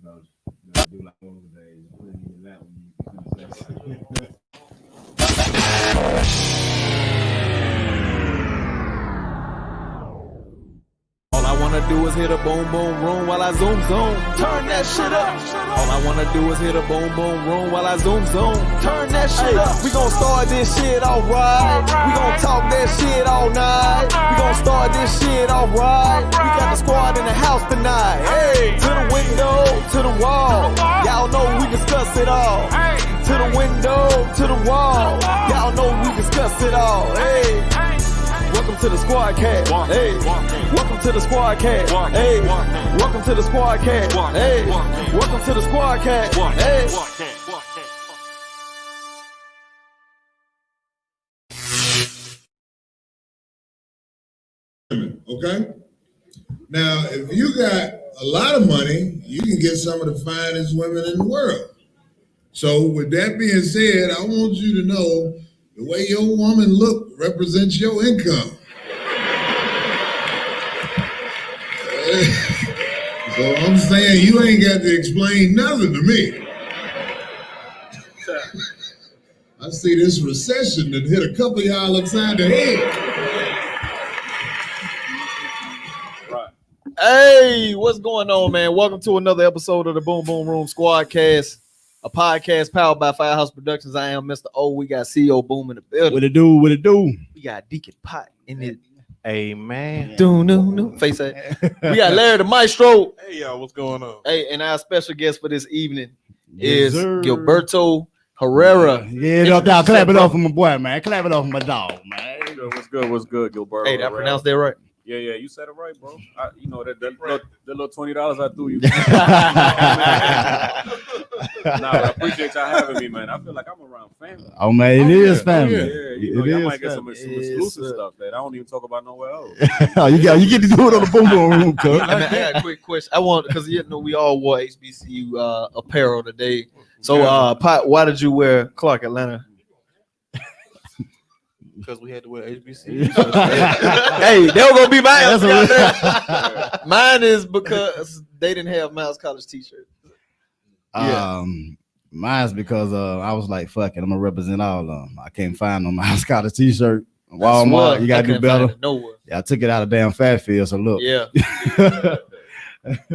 about do like all the days. Put in that one. All I wanna do is hit a boom boom room while I zoom zoom. Turn that shit up. All I wanna do is hit a boom boom room while I zoom zoom. Turn that shit up. We gon' start this shit alright. We gon' talk that shit all night. We gon' start this shit alright. We got the squad in the house tonight. Hey, to the window, to the wall. Y'all know we discuss it all. To the window, to the wall. Y'all know we discuss it all. Hey. Welcome to the Squadcast. Hey, welcome to the Squadcast. Hey, welcome to the Squadcast. Hey, welcome to the Squadcast. Hey. Okay? Now, if you got a lot of money, you can get some of the finest women in the world. So, with that being said, I want you to know the way your woman look represents your income. So I'm saying you ain't got to explain nothing to me. I see this recession that hit a couple of y'all upside the head. Right. Hey, what's going on, man? Welcome to another episode of the Boom Boom Room Squadcast, a podcast powered by Firehouse Productions. I am Mr. O. We got CEO Boom in the building. What it do? What it do? We got Deacon Pot in it. Hey, man. No. Face that. We got Larry the Maestro. Hey, y'all, what's going on? Hey, and our special guest for this evening Yes, is sir. Gilberto Herrera. Yeah, y'all clap it off for my boy, man. Clap it off for my dog, man. What's good, Gilberto? Hey, did I pronounce that right? Yeah, you said it right, bro. You know that little $20 I threw you. Nah, I appreciate y'all having me, man. I feel like I'm around family. Oh man, it is family. Yeah, you know, y'all might get some Yes, exclusive sir. stuff that I don't even talk about nowhere else. Oh, you get to do it on the Boom Boom Room, cuz. I got a quick question. I want, because we all wore HBCU apparel today. So, Pot, why did you wear Clark Atlanta? Because we had to wear HBC. Hey, that was gonna be my answer. Mine is because they didn't have Miles College t-shirt. Mine's because I was like, fuck it, I'm gonna represent all of them. I can't find no Miles College t-shirt. Walmart, you gotta do better. Nowhere. Yeah, I took it out of damn Fatfield, so look. Yeah.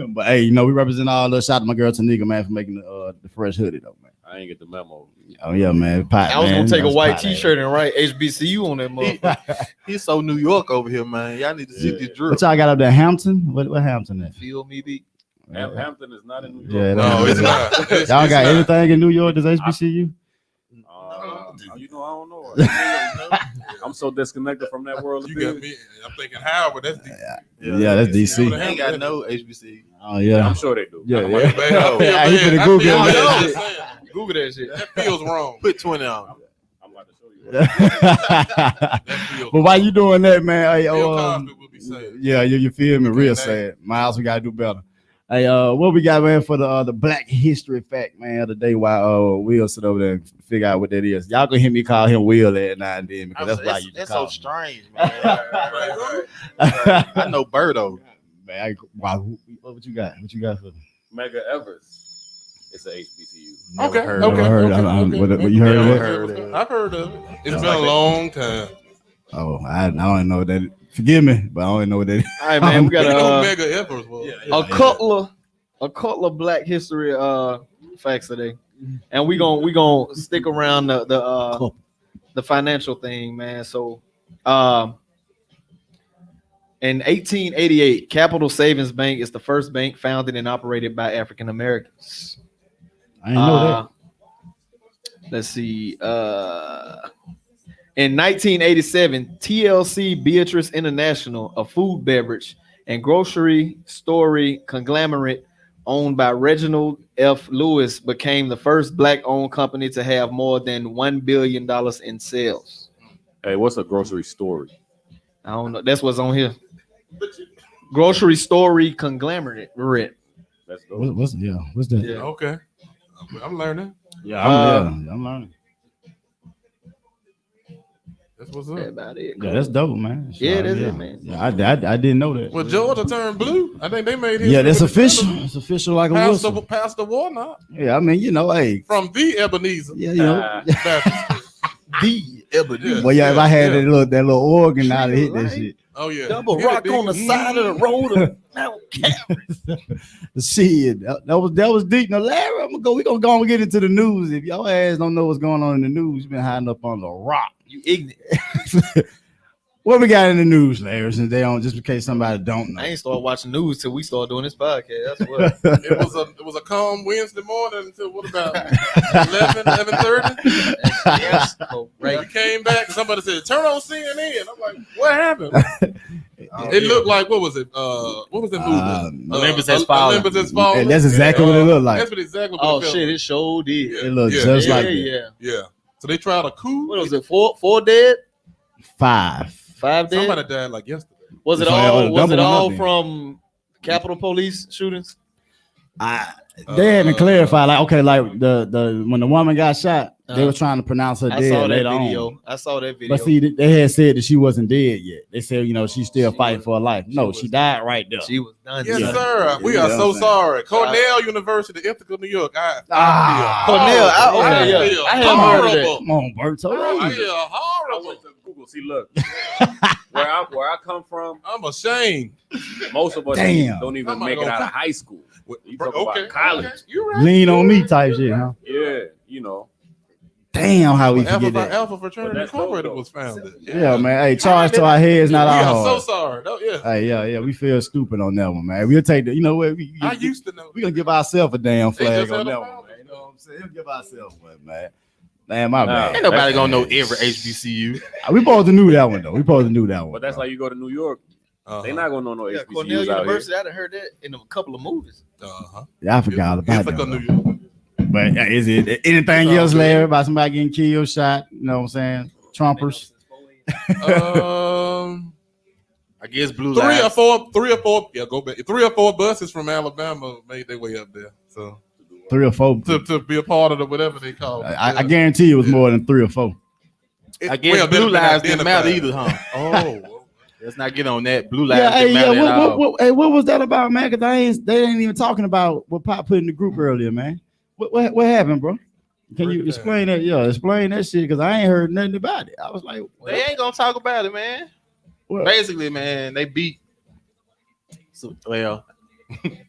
But hey, we represent all the shout out to my girl Tanika, man, for making the fresh hoodie though, man. I ain't get the memo. Oh yeah, man. Pot, I was man. gonna take a white Pot, t-shirt and write HBCU on that motherfucker. He's so New York over here, man. Y'all need to see the drill. What y'all got up there, Hampton? What Hampton is? Feel me, B. Hampton is not in New York. Yeah, no, it's not. Y'all got anything in New York that's HBCU? You know, I don't know. I'm so disconnected from that world. You got me. I'm thinking Howard. That's DC. Yeah, that's DC. They ain't got no HBC. Oh yeah, I'm sure they do. Yeah. He finna Google that. Google that shit. That feels wrong. Put 20 on. I'm about to show you. That feels But why you doing that, man? Hey, Bill Cosby would be saying. yeah, you feel me? Real sad. Miles, we gotta do better. Hey, what we got, man, for the Black History fact, man, of the day? While Will sit over there and figure out what that is. Y'all gonna hear me call him Will every now and then because that's why you. That's call so strange, man. I know Birdo. Man, what you got? What you got for me? Mega Evers. It's a HBCU. Okay. You heard of that? I've heard of it. It's been a long time. Oh, I don't know that. Forgive me, but I don't know what that is. All right, man. We got Mega Evers was. a couple of Black History facts today, and we gonna stick around the financial thing, man. So, in 1888, Capital Savings Bank is the first bank founded and operated by African Americans. I didn't know that. Let's see. In 1987, TLC Beatrice International, a food, beverage, and grocery store conglomerate owned by Reginald F. Lewis, became the first Black-owned company to have more than $1 billion in sales. Hey, what's a grocery store? I don't know. That's what's on here. Grocery store conglomerate. Let's go. What's that? Yeah. Okay. I'm learning. Yeah, I'm learning. That's what's That's up. about it. Yeah, that's dope, man. Yeah, that's yeah. it, man. Yeah, I didn't know that. Well, Georgia turned blue. I think they made his. Yeah, that's official. It's official like a whistle. Pastor Warnock Yeah, I mean, hey. from the Ebenezer. Yeah, Baptist. The Ebenezer. Well, yeah, if I had that little organ, I'd hit that Right. shit. Oh yeah, Double rock on the side of the road of Mount Cap. Shit, that was deep. Now, Larry, we gonna go and get into the news. If y'all ass don't know what's going on in the news, you've been hiding up on the rock. You ignorant. What we got in the news, Larry? Since they don't, just in case somebody don't know. I ain't started watching news till we started doing this podcast. That's what. it was a calm Wednesday morning until what about 11:30? Yes. Oh, We right. came back and somebody said, "Turn on CNN." I'm like, "What happened?" It looked like what was it? What was that movie? Olympus Has Fallen. Olympus Has Fallen. And that's exactly what it looked like. That's what exactly. What Oh it felt shit! like. It sure did. Yeah. It looked Yeah. just Yeah, like that. yeah. Yeah. So they tried a coup. What was it? Four dead? 5. 5 dead? Somebody died like yesterday. Was it So, all? Was double it or all nothing? from Capitol Police shootings? They haven't clarified. Like, okay, like the when the woman got shot, they Uh-huh. were trying to pronounce her I dead saw that later video. on. I saw that video. But see, they had said that she wasn't dead yet. They said, she's still fighting for her life. No, she died right there. she was done. Yes, Yeah. sir. We Yeah, are you know so what I'm sorry. Cornell University, Ithaca, New York. I Cornell. I Yeah. feel I have heard of that. horrible. Come on, Bert. I feel I horrible. went to Google. See, look, where I come from, I'm ashamed. most of us Damn. don't even Somebody make it gonna out of come- high school. You talk Okay. about college. Okay. You're right. Lean on me type shit, huh? Yeah, Damn, how we Alpha, forget that. Alpha Fraternity But that's Incorporated dope, was founded. Yeah, man. Hey, charge to our heads, not we our are so hearts. sorry. No, yeah. Hey, yeah, we feel stupid on that one, man. We'll take the, what? I used to know. We gonna give ourselves a damn They flag just on had that a one, problem. man. You know what I'm saying? We'll give ourselves one, man. Man, my Nah. bad. Ain't nobody gonna know every HBCU. We supposed to knew that one though. We supposed to knew that one. but that's bro. like you go to New York, they not gonna know no Yeah, Cornell HBCUs out University. I done heard that in a couple of movies. Yeah, I forgot about Ithaca, that. New though. York. But is it anything else, Larry, about somebody getting killed, shot? You know what I'm saying? Trumpers. I guess Blue Three or Lives. four. Yeah, go back. 3 or 4 buses from Alabama made their way up there. So 3 or 4. to be a part of the whatever they call it. I guarantee it was more than 3 or 4. I guess Blue Lives didn't matter either, huh? Oh, Let's not get on that. Blue Lives Yeah, hey, didn't matter at all. what was that about, man? Because they ain't even talking about what Pop put in the group earlier, man. What happened, bro? Can you explain that? Yeah, explain that shit because I ain't heard nothing about it. I was like, They ain't gonna talk about it, man. what? Basically, man, they beat.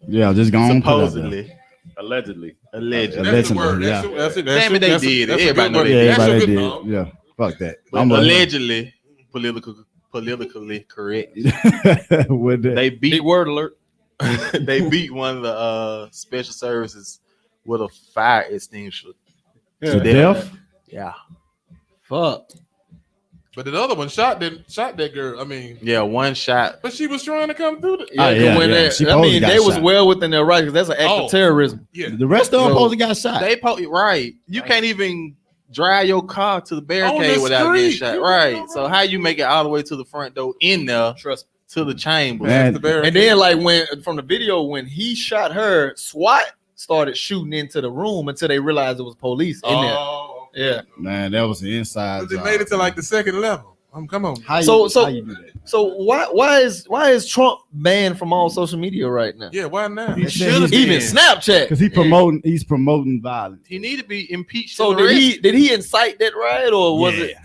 Yeah, just go on. Supposedly, allegedly. allegedly. that's the Allegedly, word. yeah. That's it. Damn it, they did it. That's a Everybody good know word. they Yeah, did. That's a everybody good did. Yeah, fuck that. But allegedly, politically correct. With that. They beat Big word alert. they beat one of the special services with a fire extinguisher. To death? Yeah. Fuck. But the other one shot that girl. I mean, Yeah, one shot. but she was trying to come through the. Oh, yeah, when yeah. they- She I supposed mean, got they was shot. well within their rights because that's an act Oh. of terrorism. Yeah. The rest of them So- supposed to got shot. They right. You can't even drive your car to the barricade the without getting street. shot. You Right. know, So how you make it all the way to the front door in there Trust to the chamber? Man. The barricade. And then, like, when from the video, when he shot her, SWAT started shooting into the room until they realized it was police in there. Oh, Yeah. Man, that was the inside. but they job. made it to like the second level. Come on. How you, So- how you do that? So why is Trump banned from all social media right now? Yeah, why not? He They should said have Even been. Snapchat. Because he's promoting violence. He need to be impeached. So and did he incite that riot or was it?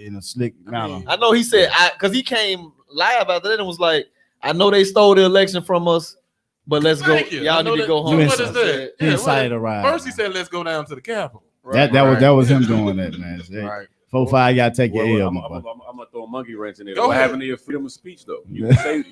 in a slick manner? I know he said because he came live after that and was like, I know they stole the election from us, but let's go. Thank you. I Y'all know need to that- go home. You What is that? He Yeah, incited what- a riot. First he said, "Let's go down to the Capitol." That was him doing that, man. Right. 4-5, you gotta take your L, I'm my gonna boy. throw a monkey wrench in there. Go What ahead. happened to your freedom of speech, though? You can say,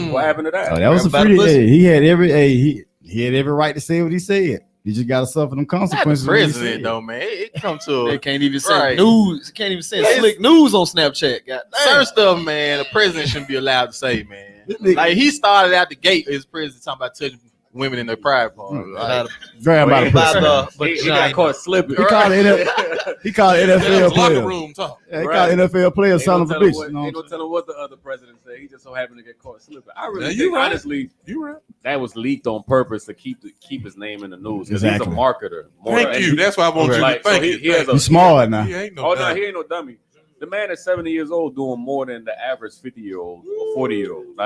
what happened to that? Oh, that was a About free. the pussy. He had he had every right to say what he said. He just gotta suffer them Not the consequences. of what he president said. though, man. It come to They can't even send Right. news. Can't even send Yes. slick news on Snapchat. God certain damn. stuff, man. The president shouldn't be allowed to say, man. This nigga- Like he started out the gate as president talking about touching women in their private part. Like, Grabbed by the By pussy. the He got vagina. caught slipping. He called That NFL was locker players. room talk. Yeah, he Right. called NFL players Ain't son no of a telling bitch. what- You know ain't no what I'm telling what the other president said. He just so happened to get caught slipping. I really Now, think, you right. honestly, You right? that was leaked on purpose to keep his name in the news. Because Exactly. he's a marketer. Thank you. That's why I want you to Like, so thank he you. has saying? He's smart now. He ain't no Oh, no, dummy. he ain't no dummy. The man is 70 years old doing more than the average 50-year-old or 40-year-old.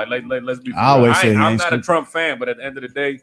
Let's be. I always say I'm not a Trump fan, but at the end of the day,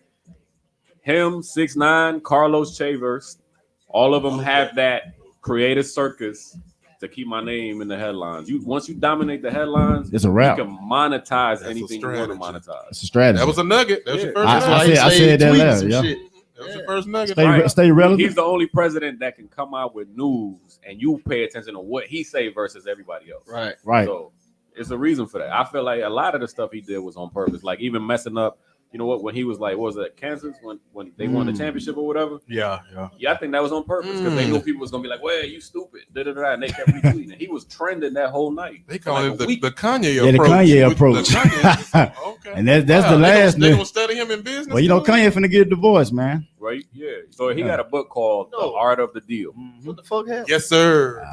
him, 6ix9ine, Carlos Chavers, all of them have that creative circus to keep my name in the headlines. Once you dominate the headlines, it's a wrap. You can monetize anything you want to monetize. It's a strategy. That was a nugget. That was your first I said that last. Yeah. That was your first nugget. Stay relevant. He's the only president that can come out with news and you pay attention to what he say versus everybody else. Right. So it's a reason for that. I feel like a lot of the stuff he did was on purpose. Like even messing up. You know what? When he was like, what was it, Kansas? When they won the championship or whatever? Yeah. I think that was on purpose because they knew people was gonna be like, "Well, you stupid," and they kept retweeting. He was trending that whole night. They call like it the Kanye approach. The Kanye approach. The Kanye. Okay. And that's the last. They gonna study him in business. Well, you know, Kanye finna get a divorce, man. Right? Yeah. So he got a book called The Art of the Deal. What the fuck happened? Yes, sir.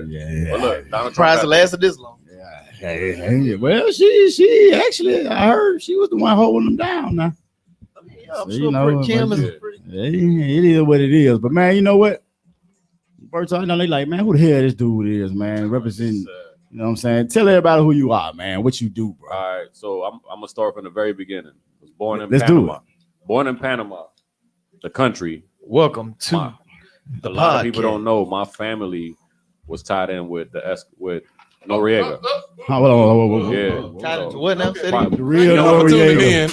Yeah. Well, look, Donald Surprised Trump it lasted this long. Well, she actually, I heard she was the one holding them down now. I'm sure Kim is pretty. It is what it is. But man, you know what? Berto, I know they like, man, who the hell this dude is, man? Representing, you know what I'm saying? Tell everybody who you are, man. What you do, bro. All right, so I'm gonna start from the very beginning. I was born in Let's Panama. do it. Born in Panama, the country. Welcome to a lot of people don't know my family was tied in with Noriega. Hold on. Yeah. Tied into what now? The real Noriega.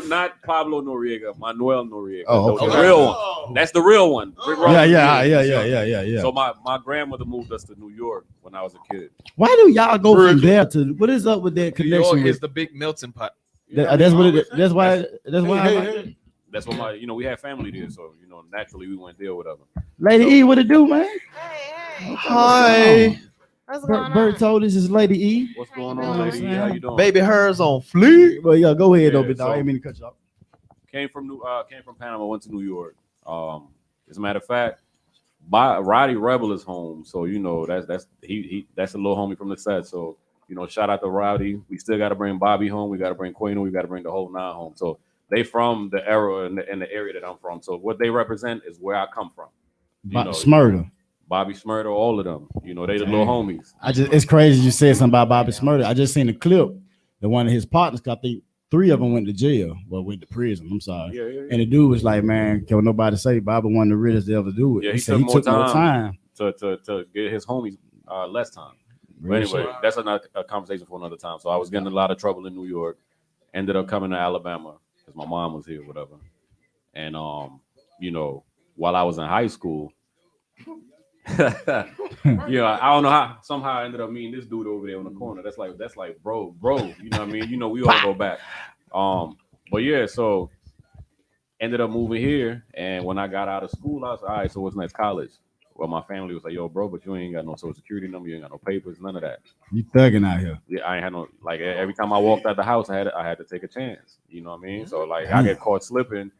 Not Pablo Noriega, Manuel Noriega. Oh, okay. The real one. That's the real one. Yeah. So my grandmother moved us to New York when I was a kid. Why do y'all go from there to what is up with that New connection? York is the big melting pot. That's what it is. That's why. That's what we had family there, so naturally we went there, whatever. Lady E, what it do, man? Hi. What's going on? Berto, this is Lady E. What's going on, Lady E? How you doing? Baby hers on fleek. Well, yeah, go ahead, though, Yeah, but I didn't mean to cut you off. Came from Panama, went to New York. As a matter of fact, Roddy Rebel is home, so that's a little homie from the set. So shout out to Rowdy. We still got to bring Bobby home. We got to bring Quino. We got to bring the whole nine home. So they from the era and the area that I'm from. So what they represent is where I come from. Smurder. Bobby Smurder, all of them. They the little homies. It's crazy you said something about Bobby Smurder. I just seen a clip that one of his partners, I think 3 of them went to jail. Well, went to prison. I'm sorry. Yeah. And the dude was like, man, can't nobody say Bobby one of the realest to ever do it. Yeah, he said he took more time to get his homies less time. But anyway, that's a conversation for another time. So I was getting a lot of trouble in New York. Ended up coming to Alabama because my mom was here, whatever. And while I was in high school, I don't know how somehow I ended up meeting this dude over there on the corner. That's like bro. You know what I mean? We all go back. But yeah, so ended up moving here, and when I got out of school, I was like, all right, so what's next? College. Well, my family was like, yo, bro, but you ain't got no social security number, you ain't got no papers, none of that. You thugging out here. Yeah, I ain't had no, like, every time I walked out the house, I had to take a chance. You know what I mean? So like I get caught slipping,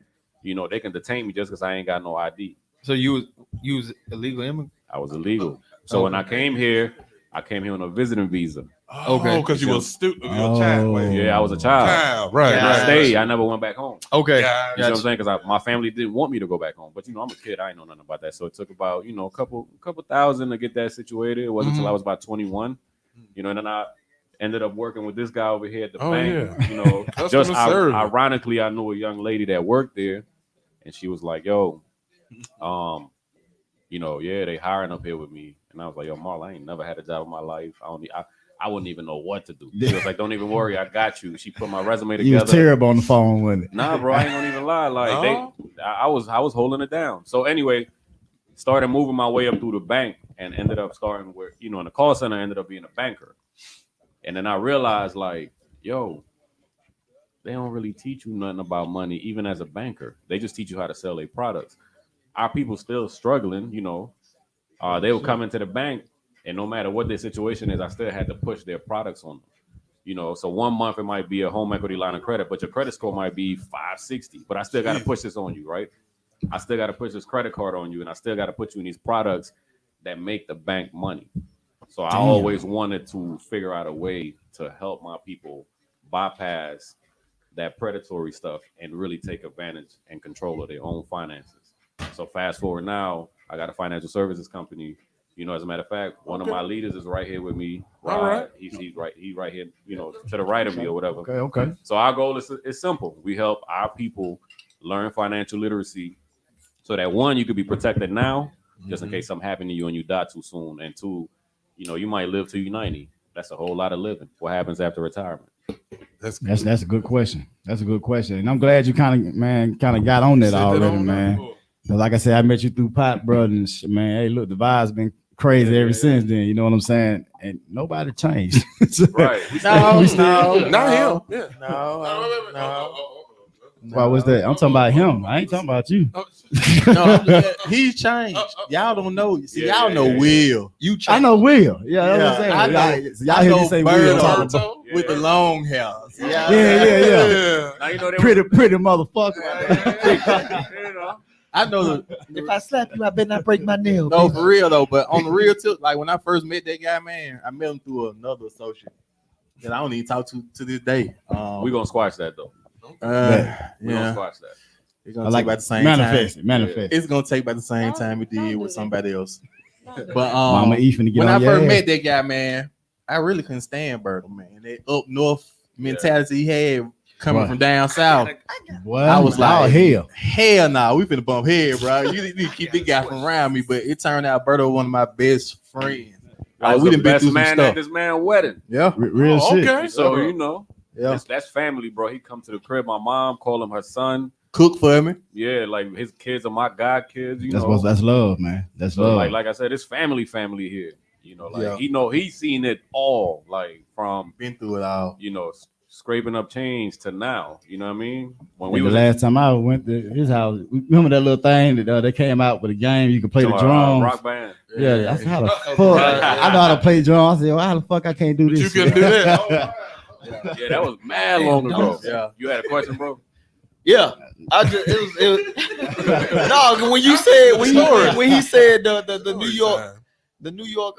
they can detain me just because I ain't got no ID. So you was illegal immigrant? I was illegal. So when I came here on a visiting visa. Okay, because you were a student, you were a child. Yeah, I was a child. Right. I stayed. I never went back home. Okay, you know what I'm saying? Because my family didn't want me to go back home. But I'm a kid. I ain't know nothing about that. So it took about a couple thousand to get that situated. It wasn't until I was about 21. And then I ended up working with this guy over here at the bank. Yeah. Just ironically, I knew a young lady that worked there, and she was like, "Yo, they hiring up here with me." And I was like, "Yo, Marla, I ain't never had a job in my life. I wouldn't even know what to do." She was like, "Don't even worry, I got you." She put my resume together. You was terrible on the phone, wasn't it? Nah, bro, I ain't gonna even lie. Like I was holding it down. So anyway, started moving my way up through the bank and ended up starting where in the call center. I ended up being a banker, and then I realized like, yo, they don't really teach you nothing about money, even as a banker. They just teach you how to sell their products. Our people still struggling. They would come into the bank. And no matter what their situation is, I still had to push their products on them. So 1 month it might be a home equity line of credit, but your credit score might be 560. But I still got to push this on you, right? I still got to push this credit card on you, and I still got to put you in these products that make the bank money. So I always wanted to figure out a way to help my people bypass that predatory stuff and really take advantage and control of their own finances. So fast forward now, I got a financial services company. You know, as a matter of fact, one of my leaders is right here with me. All right. He's right here, you know, to the right of me or whatever. Okay. So our goal is simple. We help our people learn financial literacy so that one, you could be protected now, just in case something happened to you and you die too soon. And two, you know, you might live till you're 90. That's a whole lot of living. What happens after retirement? That's a good question. That's a good question. And I'm glad you kind of got on that already, man. Cause like I said, I met you through Pop Brother and shit, man. Hey, look, the vibe's been crazy ever since then. You know what I'm saying? And nobody changed. Right. No, Not him. Yeah. No. Why was that? I'm talking about him. I ain't talking about you. No, he's changed. Y'all don't know. See, y'all know Will. You I know Will. Yeah, that's what I I'm saying. know. Y'all hear me say Will. Roberto with the long hair. See, Yeah. Now you know they Pretty motherfucker. you know. I know. If I slap you, I better not break my nail. No, for real though. But on the real tip, like when I first met that guy, man, I met him through another associate that I don't even talk to this day. We're gonna squash that though. We're gonna squash that. It's gonna take about the same manifest. It's gonna take about the same time it did with somebody else. But Mama E finna get when I on your first ass. met that guy, man, I really couldn't stand Burger, man. That up north mentality he had coming from down south. What? I was like, hell. Hell nah, we finna bump head, bro. You need to keep this guy from around me. But it turned out Berto was one of my best friends. I was we the done been best through some man stuff. at this man's wedding. Yeah, Real shit. Okay. So you know, yeah. that's family, bro. He come to the crib. My mom call him her son. Cook for me. Yeah, like his kids are my god kids. You know, That's love, man. That's so love. like I said, it's family here. You know, like he's seen it all, like from Been through it all. you know scraping up change to now. You know what I mean? When the last time I went to his house, remember that little thing that they came out with a game you could play the drums. rock band. Yeah, I said, how the fuck? I know how to play drums. I said, well, how the fuck I can't do But this? you couldn't do that. Yeah, that was mad long ago. Yeah. You had a question, bro? Yeah, I just it was no. When you said when he said the New York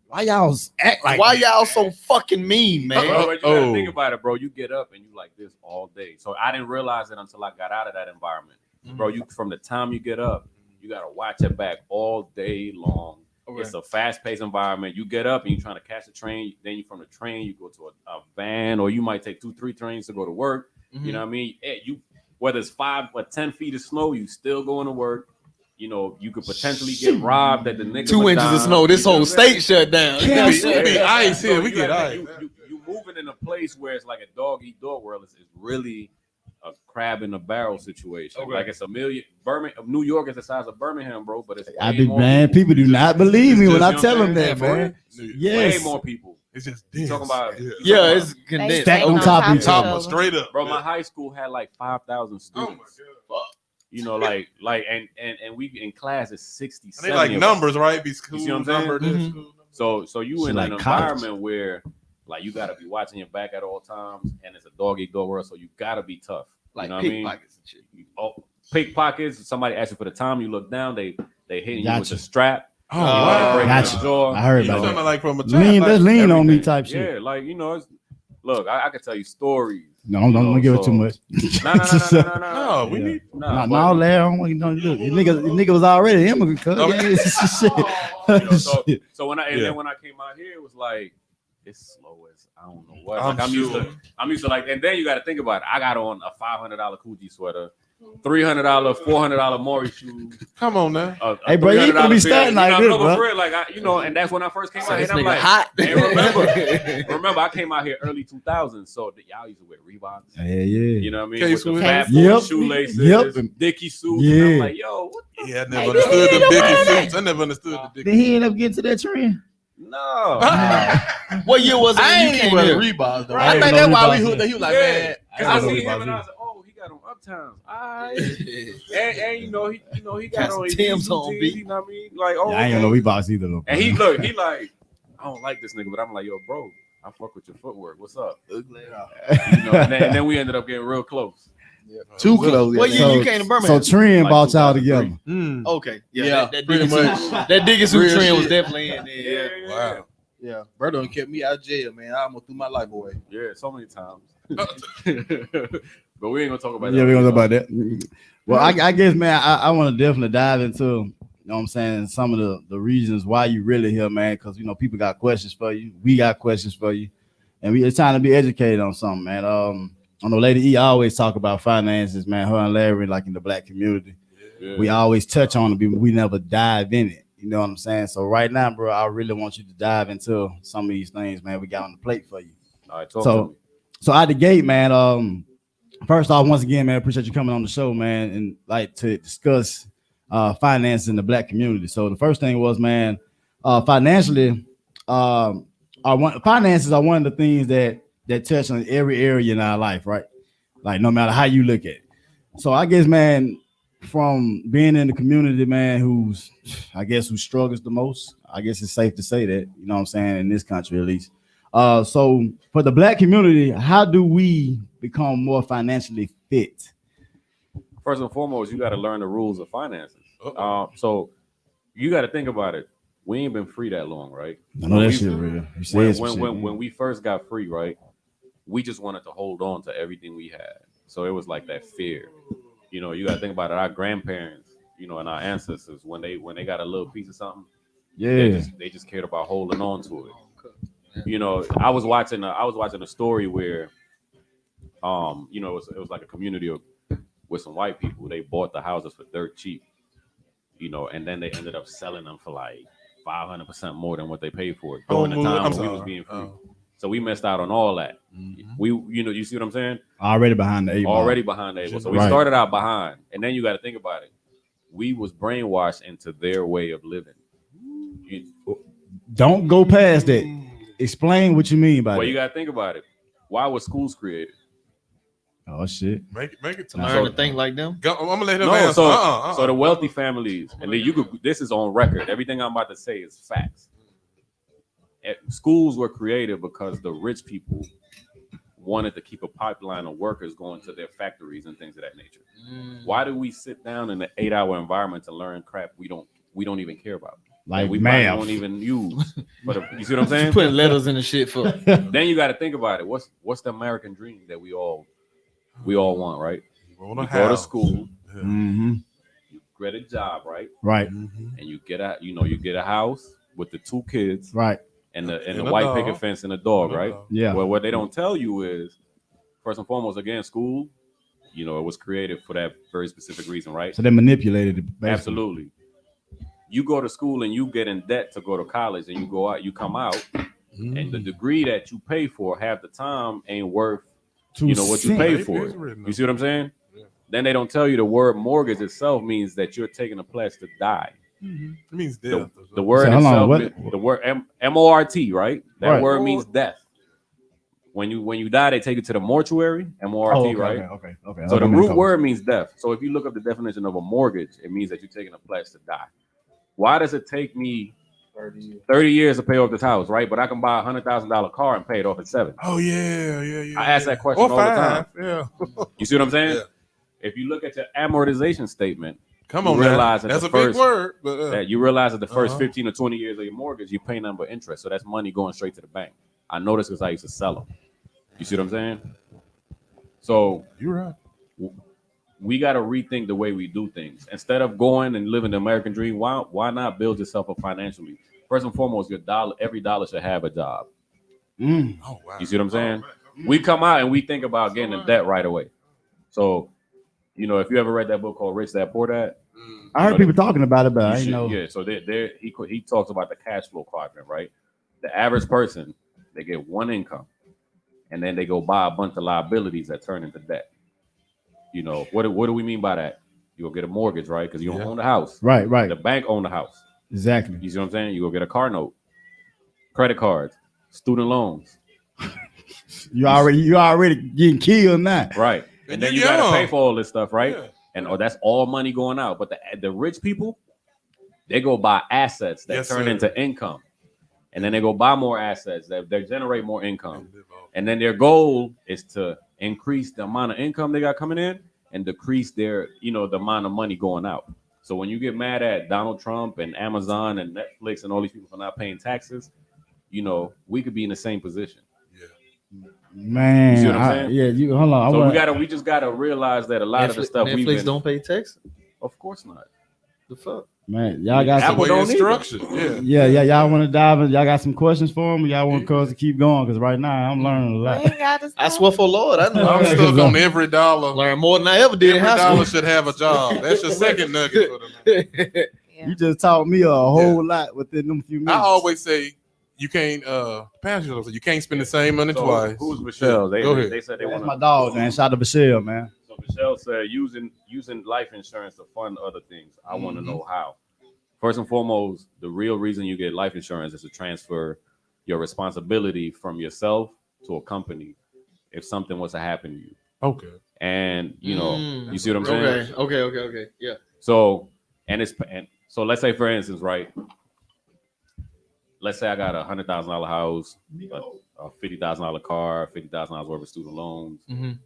Why y'all act like why y'all so fucking mean, man? Bro, but you gotta think about it, bro. You get up and you like this all day. So I didn't realize it until I got out of that environment. Bro, you from the time you get up, you gotta watch it back all day long. Okay. It's a fast-paced environment. You get up and you're trying to catch a train. Then you from the train, you go to a van, or you might take 2-3 trains to go to work. You know what I mean? You whether it's 5 or 10 feet of snow, you still going to work. You know, you could potentially get robbed at the nigga. 2 inches of snow. This whole state shut down. It be ice here. We get ice. You moving in a place where it's like a dog-eat-dog world. It's really a crab in a barrel situation. Okay. Like it's a million. New York is the size of Birmingham, bro. But it's people do not believe me when I tell them that, man. Yes, way more people. It's just talking about it's condensed. Stacked on top of each other. Straight up, bro. My high school had like 5,000 students. Oh my God. You know, like, and we in class is 60. They like numbers, right? Be school you see what I'm saying? So you in like an environment where, like, you gotta be watching your back at all times, and it's a dog-eat-dog world, so you gotta be tough. Like, you know what I mean? Pickpockets and shit. Pickpockets. Somebody asks you for the time, you look down, they hitting you with the strap. Oh, wow. Gotcha. I heard about that. Like from a lean on me type shit. Yeah, like, you know, look, I can tell you stories. No, don't give it too much. No, we need no, Larry. I don't want you to do it. Nigga was already an immigrant. So when I came out here, it was like it's slow as I don't know what. Like, I'm used to like, and then you got to think about it. I got on a $500 Coogee sweater, $300, $400 Maury shoes. Come on now. Hey, bro, you gonna be starting like this, bro. For real, like and that's when I first came out here. I'm like, hot. Remember, I came out here early 2000s, so y'all used to wear Reeboks. Yeah. You know what I mean? With the fat shoelaces, Dickie suits. Yeah. And I'm like, yo, what the I never understood the Dickie suits. I never understood the Dickie. Did he end up getting to that trend? No. What year was it? I ain't even wear Reeboks though. I think that's why we hooked. He was like, man. I see him and I was like, oh, he got on Uptowns. And you know he got on Tim's on beat. You know what I mean? Like, oh, I ain't gonna know Reeboks either though. And he like, I don't like this nigga, but I'm like, yo, bro, I fuck with your footwork. What's up? You know, and then we ended up getting real close. Yeah. Too close. What year you came to Birmingham? So Trend brought y'all together. Okay. Yeah. That Diggy suit trend was definitely in there. Yeah. Wow. Yeah, Berto kept me out of jail, man. I almost threw my life away. Yeah, so many times. But we ain't gonna talk about that. Yeah, we're gonna talk about that. Well, I guess, man, I want to definitely dive into You know what I'm saying? Some of the reasons why you really here, man, because you know people got questions for you. We got questions for you, and it's time to be educated on something, man. I know Lady E always talk about finances, man. Her and Larry, like in the black community, we always touch on it, but we never dive in it. You know what I'm saying? So right now, bro, I really want you to dive into some of these things, man. We got on the plate for you. All right, talk to me. So out the gate, man. First off, once again, man, appreciate you coming on the show, man, and like to discuss finance in the black community. So the first thing was, man, financially, finances are one of the things that touch on every area in our life, right? Like no matter how you look at it. So I guess, man, from being in the community, man, who struggles the most, I guess it's safe to say that, you know what I'm saying, in this country at least. So for the black community, how do we become more financially fit? First and foremost, you got to learn the rules of finances. So you got to think about it. We ain't been free that long, right? I know that shit real. When we first got free, right, we just wanted to hold on to everything we had. So it was like that fear. You know, you got to think about it. Our grandparents, you know, and our ancestors, when they got a little piece of something, they just cared about holding on to it. You know, I was watching a story where, you know, it was like a community with some white people. They bought the houses for dirt cheap, you know, and then they ended up selling them for like 500% more than what they paid for it during the time when we was being free. So we missed out on all that. We, you know, you see what I'm saying? Already behind the eight ball. So we started out behind, and then you got to think about it. We was brainwashed into their way of living. Don't go past that. Explain what you mean by that. Well, you got to think about it. Why were schools created? Oh shit! Make it to learn to think like them. I'm gonna let him answer. So the wealthy families, and then this is on record. Everything I'm about to say is facts. Schools were created because the rich people wanted to keep a pipeline of workers going to their factories and things of that nature. Why do we sit down in an 8-hour environment to learn crap we don't even care about? Like we math. Don't even use. But you see what I'm saying? Just putting letters in the shit for. Then you got to think about it. What's the American dream that we all want, right? You go to school, you get a job, right? Right. And you get a house with the 2 kids, right? And the white picket fence and the dog, right? Yeah. Well, what they don't tell you is, first and foremost, again, school, you know, it was created for that very specific reason, right? So they manipulated it. Basically. Absolutely. You go to school and you get in debt to go to college, and you go out, you come out, and the degree that you pay for half the time ain't worth, what you pay for it. You see what I'm saying? Yeah. Then they don't tell you the word mortgage itself means that you're taking a pledge to die. It means death. The word itself, the word M-O-R-T, right? That word means death. When you die, they take it to the mortuary, M-O-R-T, right? Okay. So the root word means death. So if you look up the definition of a mortgage, it means that you're taking a pledge to die. Why does it take me 30 years to pay off this house, right? But I can buy a $100,000 car and pay it off in 7. Oh, yeah. I ask that question all the time. Yeah. You see what I'm saying? Yeah. If you look at your amortization statement, come on, realize that's a big word. But, that you realize that the first 15 or 20 years of your mortgage, you pay nothing but interest. So that's money going straight to the bank. I know this because I used to sell them. You see what I'm saying? So you're right. We got to rethink the way we do things. Instead of going and living the American dream, why not build yourself up financially? First and foremost, every dollar should have a job. Oh, wow. You see what I'm saying? We come out and we think about getting in debt right away. So, you know, if you ever read that book called Rich Dad Poor Dad, I heard people talking about it, but I didn't know. Yeah, so he talks about the cash flow quadrant, right? The average person, they get one income, and then they go buy a bunch of liabilities that turn into debt. You know, what do we mean by that? You go get a mortgage, right? Because you don't own the house. Right. The bank own the house. Exactly. You see what I'm saying? You go get a car note, credit cards, student loans. You already getting killed now. Right. And then you got to pay for all this stuff, right? Yeah. And that's all money going out. But the rich people, they go buy assets that turn into income. And then they go buy more assets that they generate more income. And then their goal is to increase the amount of income they got coming in and decrease their, the amount of money going out. So when you get mad at Donald Trump and Amazon and Netflix and all these people for not paying taxes, we could be in the same position. Yeah. Man, you see what I'm saying? Hold on. So we just gotta realize that a lot of the stuff Netflix don't pay taxes. Of course not. The fuck? Man, y'all got Apple Apple don't instruction. yeah, y'all want to dive in? Y'all got some questions for him? Y'all want cuz to keep going? Because right now I'm learning a We lot. ain't got to I stop. swear for Lord, I know. I'm stuck on every dollar. Learn more than I ever did Every in high dollar school. should have a job. That's your second nugget for the night. Yeah. You just taught me a whole lot within them few I minutes. always say you can't you can't spend the same money So twice. who's Michelle? Yeah, go They ahead. said they That's want my dog, man. Shout out to Michelle, man. So Michelle said using life insurance to fund other things. I want to know how. First and foremost, the real reason you get life insurance is to transfer your responsibility from yourself to a company if something was to happen to you. Okay. And you know, you see what I'm saying? Okay. Yeah. So so let's say for instance, right? Let's say I got $100,000 house, a $50,000 car, $50,000 worth of student loans.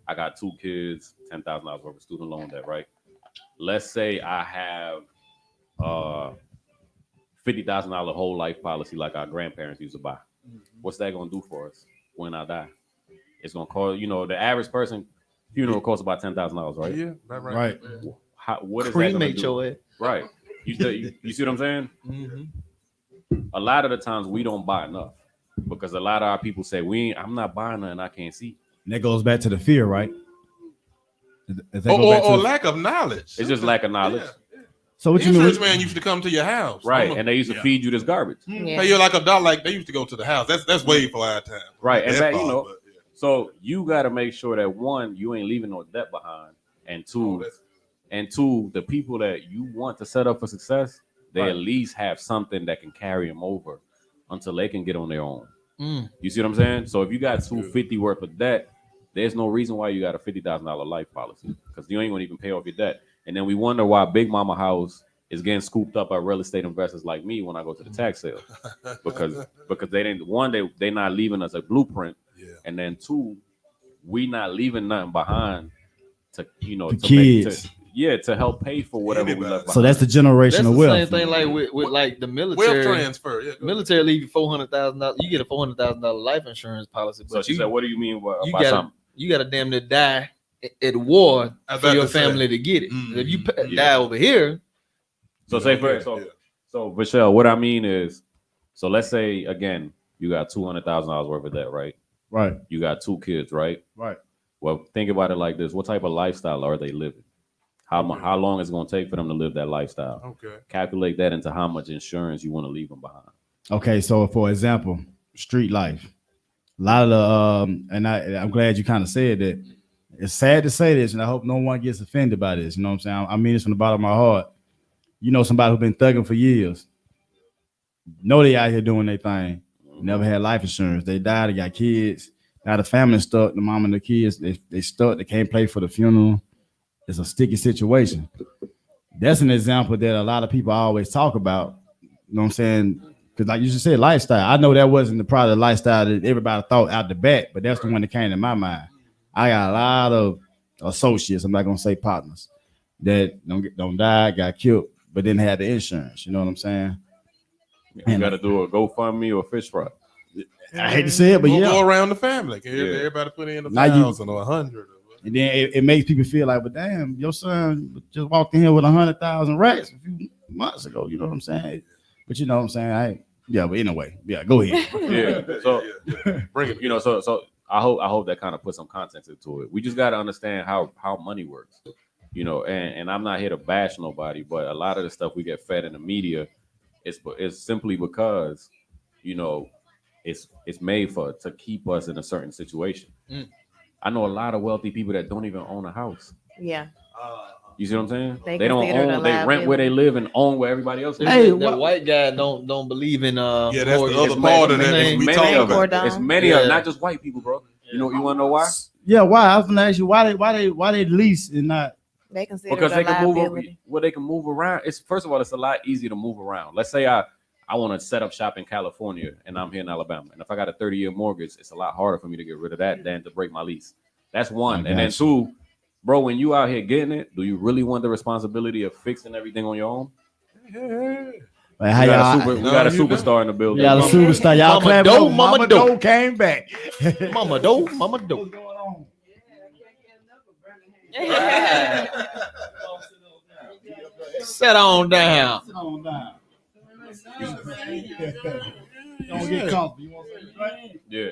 I got 2 kids, $10,000 worth of student loan debt, right? Let's say I have $50,000 whole life policy like our grandparents used to buy. What's that gonna do for us when I die? It's gonna cost, the average person funeral costs about $10,000, right? Yeah, right. Right. What is that gonna Cremate do? your ass. Right. You see what I'm saying? A lot of the times we don't buy enough because a lot of our people say I'm not buying nothing I can't see. And that goes back to the fear, right? Or lack of knowledge. It's just lack of knowledge. Yeah. So what The you mean? insurance man used to come to your house. Right. And they used to feed you this garbage. Yeah. Pay you like $1, like they used to go to the house. That's way for our time. Right. And That that, part, but, yeah. so you gotta make sure that one, you ain't leaving no debt behind. And two, the people that you want to set up for success, they at least have something that can carry them over until they can get on their own. You see what I'm saying? So if you got $250 worth of debt, there's no reason why you got a $50,000 life policy because you ain't gonna even pay off your debt. And then we wonder why Big Mama house is getting scooped up by real estate investors like me when I go to the tax sale because they didn't they not leaving us a blueprint, and then two, we not leaving nothing behind to kids. to help pay for whatever we left behind. So that's the That's generational the wealth. same thing like with like the military. Wealth transfer. Yeah, Military leave you $400,000. You get a $400,000 life insurance policy, So but she said, what do you mean by you gotta something? you gotta damn near die at war I was for about your to say. family to get it. If you Yeah. die over here, So say for so Michelle, what I mean is, so let's say again, you got $200,000 worth of debt, right? Right. You got 2 kids, right? Right. Well, think about it like this: what type of lifestyle are they living? How long is it going to take for them to live that lifestyle? Okay. Calculate that into how much insurance you want to leave them behind. Okay, so for example, street life. A lot of the and I'm glad you kind of said that. It's sad to say this, and I hope no one gets offended by this. You know what I'm saying? I mean this from the bottom of my heart. You know somebody who's been thugging for years. Know they out here doing their thing. Never had life insurance. They died, they got kids. Now the family's stuck, the mom and the kids, they stuck, they can't pay for the funeral. It's a sticky situation. That's an example that a lot of people always talk about. You know what I'm saying? Because like you just said, lifestyle. I know that wasn't the product lifestyle that everybody thought out the bat, but that's the one that came to my mind. I got a lot of associates, I'm not gonna say partners, that don't die, got killed, but didn't have the insurance. You know what I'm saying? You got to do a GoFundMe or a fish fry. I hate to say it, but We'll yeah. go around the family. Yeah. Everybody put in Now you- 1,000 or 100. And then it makes people feel like, but damn, your son just walked in here with 100,000 racks a few months ago. You know what I'm saying? But you know what I'm saying? But anyway, go ahead. Yeah. So Bring it. so I hope that kind of puts some context into it. We just got to understand how money works. And I'm not here to bash nobody, but a lot of the stuff we get fed in the media is simply because it's made to keep us in a certain situation. I know a lot of wealthy people that don't even own a house. Yeah. You see what I'm saying? They They don't consider it a own. They rent where they live and own where everybody else lives. Hey, that white guy don't believe in Yeah, that's the mortgage. other part of that. Name. We Many talking of about. them. It's many of them, Yeah. not just white people, bro. You want to know why? Yeah, why? I was gonna ask you why they lease and not. They consider Because it they a can move. liability. They can move around. It's first of all, it's a lot easier to move around. Let's say I want to set up shop in California and I'm here in Alabama, and if I got a 30-year mortgage, it's a lot harder for me to get rid of that than to break my lease. That's one. And then two, bro, when you out here getting it, do you really want the responsibility of fixing everything on your own? Like, how y'all? We got a superstar in the building. Y'all a superstar. Y'all Mama clap. Doe, Mama Doe. Doe came back. Mama Doe, Mama Doe. Sit on down. Sit on down. Don't get comfortable. You want something to drink? Yeah.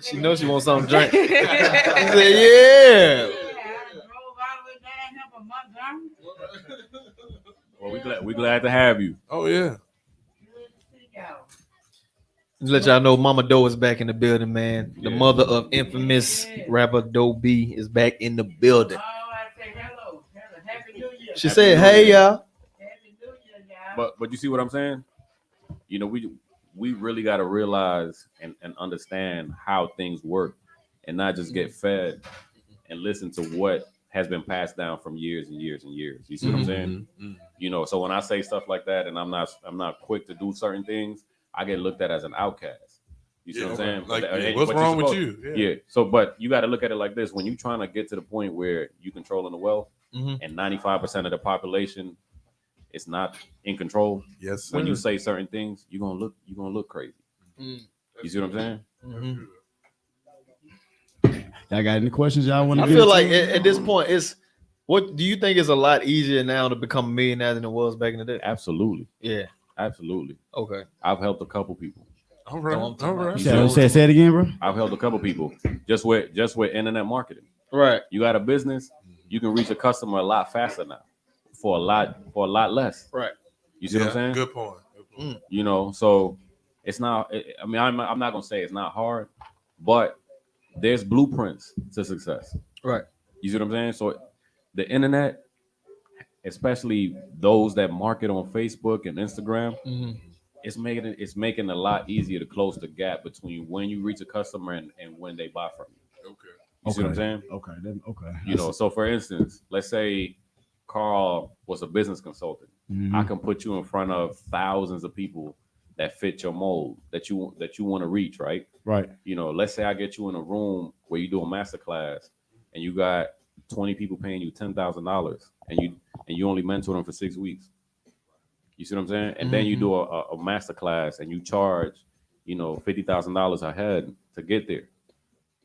She knows she wants something to drink. She said, yeah. Well, we glad to have you. Oh yeah. Just let y'all know Mama Doe is back in the building, man. The mother of infamous rapper Doe B is back in the building. She said, hey, y'all. But you see what I'm saying? You know, we really got to realize and understand how things work and not just get fed and listen to what has been passed down from years and years and years. You see what I'm saying? You know, so when I say stuff like that and I'm not quick to do certain things, I get looked at as an outcast. You see what I'm saying? Like, But what's you're wrong with supposed- you? Yeah. So, but you got to look at it like this: when you're trying to get to the point where you controlling the wealth, and 95% of the population is not in control. Yes, sir. When you say certain things, you're gonna look crazy. You see what I'm saying? Y'all got any questions y'all want to I get feel into? like at this point, what do you think is a lot easier now to become a millionaire than it was back in the day? Absolutely. Yeah. Absolutely. Okay. I've helped a couple people. All right. All right. Say it again, bro. I've helped a couple people just with internet marketing. Right. You got a business, you can reach a customer a lot faster now for a lot less. Right. You see what I'm saying? Good point. You know, so it's not. I mean, I'm not gonna say it's not hard, but there's blueprints to success. Right. You see what I'm saying? So the internet, especially those that market on Facebook and Instagram, it's making it a lot easier to close the gap between when you reach a customer and when they buy from you. Okay. You see what I'm saying? Okay. Okay. You know, so for instance, let's say Carl was a business consultant. I can put you in front of thousands of people that fit your mold that you want to reach, right? Right. You know, let's say I get you in a room where you do a master class and you got 20 people paying you $10,000 and you only mentor them for 6 weeks. You see what I'm saying? And then you do a master class and you charge, you know, $50,000 a head to get there.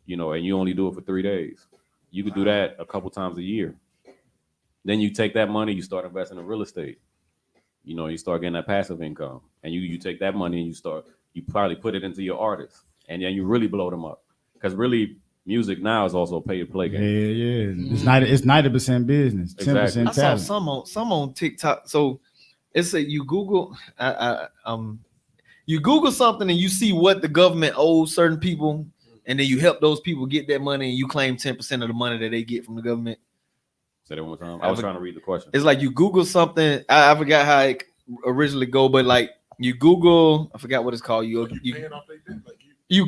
You know, and you only do it for 3 days. You could do that a couple times a year. Then you take that money, you start investing in real estate. You know, you start getting that passive income, and you take that money and you probably put it into your artists, and then you really blow them up. Because really, music now is also a pay to play game. Yeah. It's 90% business, 10% Exactly. I saw talent. some on TikTok. So it's a you Google you Google something and you see what the government owes certain people, and then you help those people get that money, and you claim 10% of the money that they get from the government. Say that one more time. I was trying to read the question. It's like you Google something. I forgot how it originally go, but like you Google, I forgot what it's called. You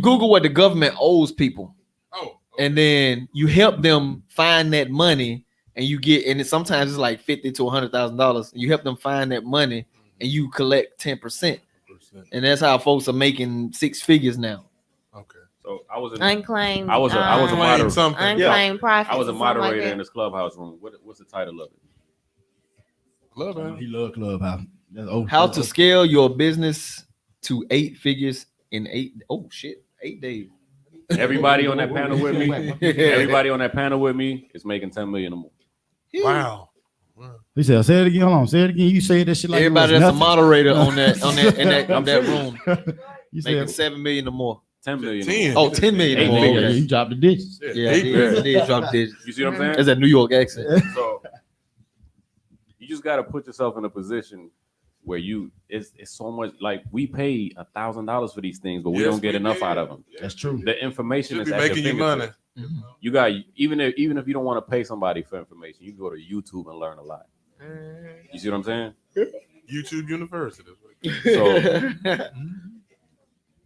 Google what the government owes people. Oh. And then you help them find that money, and you get, and sometimes it's like $50,000 to $100,000. You help them find that money, and you collect 10%, and that's how folks are making 6 figures now. Okay. So I was Unclaimed. I was a moderator. Unclaimed profits. I was a or something like moderator that. in this clubhouse room. What's the title of it? Clubhouse. He love Clubhouse. How to scale your business to 8 figures in 8 days. Everybody on that panel with me. Everybody on that panel with me is making 10 million or more. Wow. He said, "Say it again. Hold on. Say it again. You say that shit like Everybody it was that's a nothing." moderator on that room You making said, 7 million or more. 10 million. 10. Oh, 10 million or 8 more. figures. Okay. you dropped the digits. Yeah, I did drop the digits. You see what I'm saying? It's a New York accent. So you just got to put yourself in a position where it's so much, like we pay $1,000 for these things, but we don't get enough out of them. That's true. The information Should is be at making your you money. fingertips. You got, even if you don't want to pay somebody for information, you go to YouTube and learn a lot. You see what I'm saying? YouTube University. So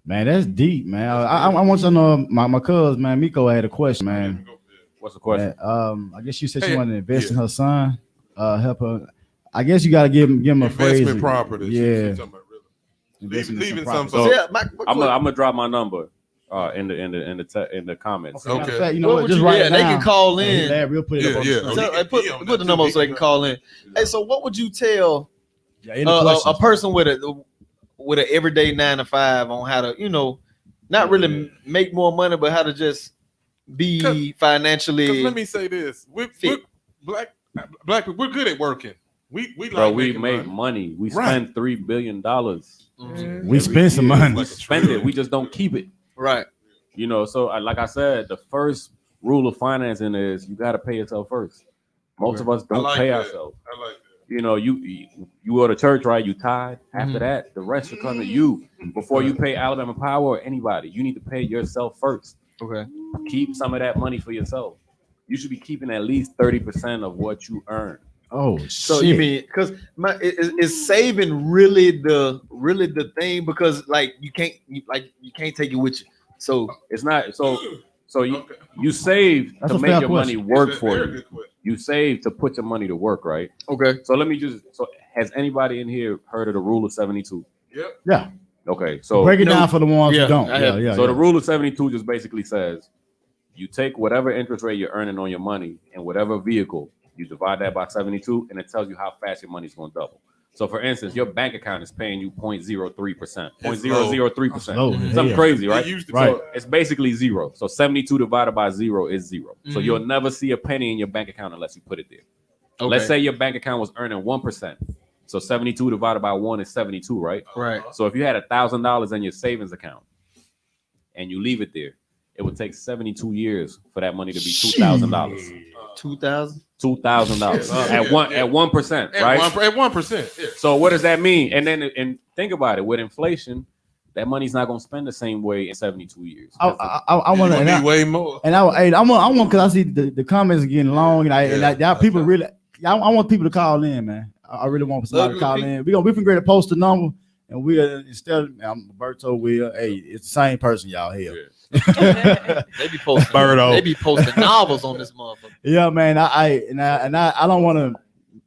Man, that's deep, man. I want you to know my cousin, man, Miko had a question, man. what's the question? I guess you said you wanted to invest in her son, help her. I guess you got to give him a phrase. Investment property. Yeah. Leaving some. So Yeah, I'm gonna drop my number in the comments. Okay. Matter of fact, you know What what? would Just you- write yeah, it they down. can call in. Yeah, we'll put it up on the Yeah, screen. yeah. So, put the number so they can call in. Hey, so what would you tell Yeah, any a questions? person with an everyday 9 to 5 on how to, not really make more money, but how to just be 'Cause financially let me say this: we're fit. black people. We're good at working. We make money. We spend $3 billion. We spend some money. We spend it. We just don't keep it. Right. You know, so like I said, the first rule of financing is you got to pay yourself first. Most of us don't pay ourselves. I like that. You know, you go to church, right? You tithe. After that, the rest will come to you. Before you pay Alabama Power or anybody, you need to pay yourself first. Okay. Keep some of that money for yourself. You should be keeping at least 30% of what you earn. Oh, So shit. you mean because is saving really the thing? Because like you can't take it with you. So It's not so you save That's to a make fair your question. money work It's a for very you. good question. You save to put your money to work, right? okay. So has anybody in here heard of the rule of 72? Yep. Yeah. Okay, so Break it down for the ones Yeah, who don't. I have. Yeah. the rule of 72 just basically says you take whatever interest rate you're earning on your money and whatever vehicle, you divide that by 72, and it tells you how fast your money's going to double. So, for instance, your bank account is paying you 0.03%, 0.003%. low. Something Yeah. crazy, right? It used to Right. be. So it's basically zero. So 72 divided by 0 is 0. So you'll never see a penny in your bank account unless you put it there. Okay. Let's say your bank account was earning 1%. So 72 divided by 1 is 72, right? Right. So if you had $1,000 in your savings account and you leave it there, it would take 72 years for that money to be $2,000. 2,000. $2,000 Yeah. at 1%, right? At 1%. Yeah. So what does that mean? And think about it. With inflation, that money's not going to spend the same way in 72 years. I want It would to. be way more. And I want because I see the comments are getting long, and y'all people really. I want people to call in, man. I really want somebody to call in. We can great to post the number, and we instead of I'm Gilberto. It's the same person y'all here. They be posting. Birdo. They be posting novels on this motherfucker. Yeah, man. I don't want to.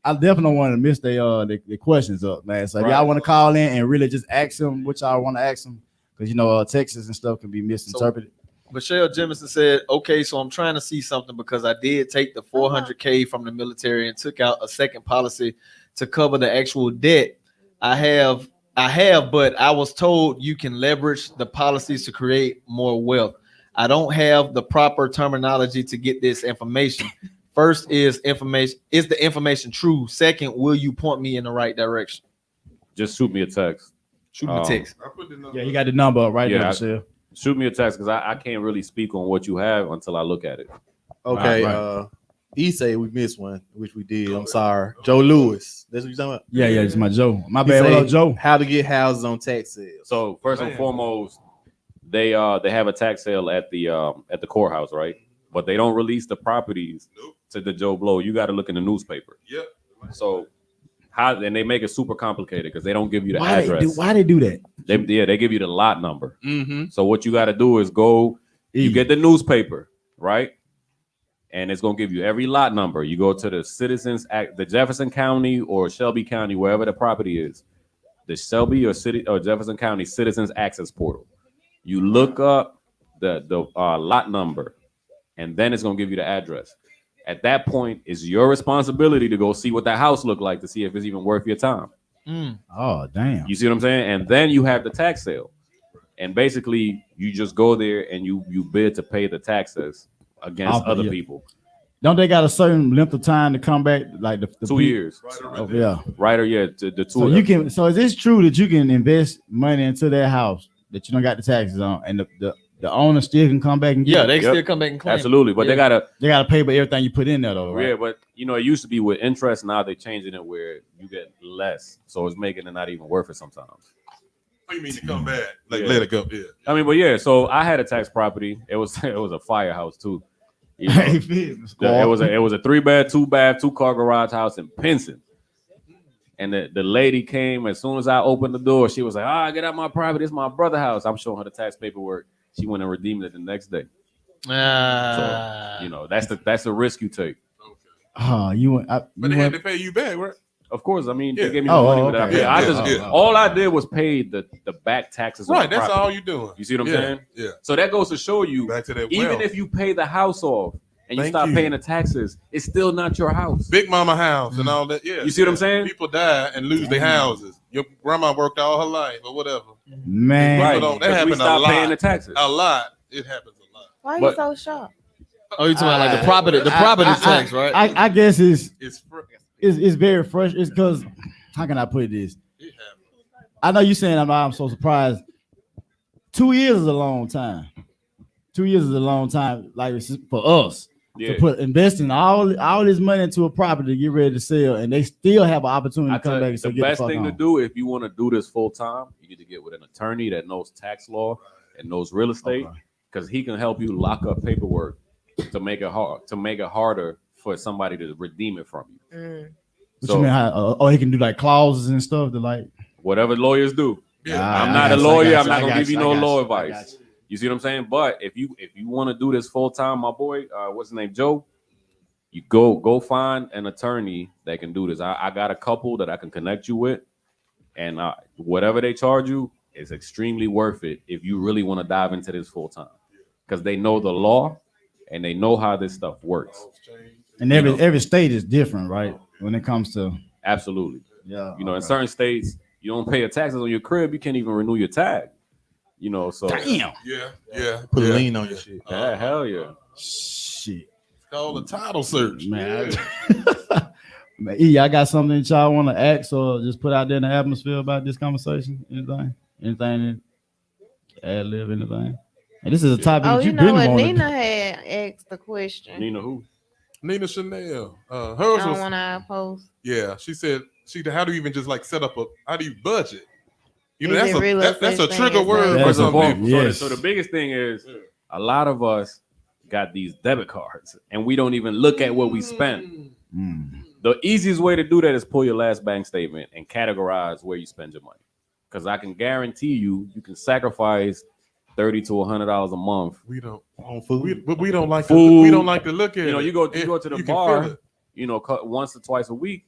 I definitely don't want to miss the questions up, man. So if y'all want to call in and really just ask them what y'all want to ask them, because Texas and stuff can be misinterpreted. Michelle Jemison said, okay, so I'm trying to see something because I did take the $400K from the military and took out a second policy to cover the actual debt. I have, but I was told you can leverage the policies to create more wealth. I don't have the proper terminology to get this information. First, is the information true? Second, will you point me in the right direction? Just shoot me a text. Shoot me a text. Yeah, you got the number up right there, Yeah, Michelle. Shoot me a text because I can't really speak on what you have until I look at it. Okay. Right. Say we missed one, which we did. I'm sorry. Joe Lewis. That's what you're talking about? Yeah, it's my Joe. My He bad. What say, up, Joe? How to get houses on tax sales. So first and foremost, they have a tax sale at the courthouse, right? But they don't release the properties to the Joe Blow. You got to look in the newspaper. Yep. So and they make it super complicated because they don't give you the address. Why they do that? They give you the lot number. Mm-hmm. So what you got to do is go. You get the newspaper, right? And it's gonna give you every lot number. You go to the Citizens Act, the Jefferson County or Shelby County, wherever the property is, the Shelby or Jefferson County Citizens Access Portal. You look up the lot number, and then it's gonna give you the address. At that point, it's your responsibility to go see what that house looked like to see if it's even worth your time. Oh, damn. You see what I'm saying? And then you have the tax sale, and basically you just go there and you bid to pay the taxes against other people. Don't they got a certain length of time to come back? Like the 2 years. Oh, yeah. Right, or yeah, the 2 So you can. So is this true that you can invest money into that house that you don't got the taxes on, and the owner still can come back and get They still come back and claim. Absolutely, but they gotta pay for everything you put in there though, right? Yeah, but it used to be with interest. Now they're changing it where you get less, so it's making it not even worth it sometimes. What do you mean to come back? Like let it go? Yeah. I mean, but yeah. So I had a tax property. It was a firehouse too. You know, it was a 3-bed, 2-bath, 2-car garage house in Pinson. And the lady came as soon as I opened the door. She was like, get out my property. It's my brother's house. I'm showing her the tax paperwork. She went and redeemed it the next day. So, that's the risk you take. But they had to pay you back, right? Of course. I mean, they gave me the money that I paid. All I did was pay the back taxes. Right. On the That's property. all you're doing. You see what I'm saying? Yeah. So that goes to show you, Back to that even wealth. if you pay the house off and you Thank stop you. paying the taxes, it's still not your house. Big mama house and all that. Yeah. You see what I'm saying? People die and lose their houses. Your grandma worked all her life or whatever. Man, Right. That Because we happened a stopped lot. paying the taxes. A lot. It happens a lot. Why are But- you so shocked? Oh, you talking about like the property tax, right? I guess it's It's it's very fresh. It's because how can I put this? I know you're saying I'm so surprised. 2 years is a long time. 2 years is a long time, like for us to put investing all this money into a property to get ready to sell, and they still have an opportunity to come back and say, the best thing to do if you want to do this full time, you need to get with an attorney that knows tax law and knows real estate, because he can help you lock up paperwork to make it harder for somebody to redeem it from you. What you mean? How, he can do like clauses and stuff to like whatever lawyers do. I'm not a lawyer. I'm not gonna give you no law advice. You see what I'm saying? But if you want to do this full time, my boy, what's his name, Joe? You go find an attorney that can do this. I got a couple that I can connect you with, and whatever they charge you is extremely worth it if you really want to dive into this full time, because they know the law and they know how this stuff works. And every state is different, right? When it comes to absolutely, yeah. In certain states, you don't pay your taxes on your crib, you can't even renew your tag. So damn. Yeah. Put a lien on your shit. Yeah, hell yeah. Shit. It's called a title search. Man. Man, I got something that y'all want to ask or just put out there in the atmosphere about this conversation? Anything? Ad lib, anything? And this is a topic that you been know what? wanting. Nina had asked the question. Nina who? Nina Chanel. Hers was on our post. Yeah, she said, how do you even just like set up how do you budget? That's a trigger word for some people. Yes. So the biggest thing is a lot of us got these debit cards and we don't even look at what we spend. The easiest way to do that is pull your last bank statement and categorize where you spend your money. Because I can guarantee you can sacrifice $30 to $100 a month. We don't on food, but we don't like food. We don't like to look at it. You go to the bar. Once or twice a week,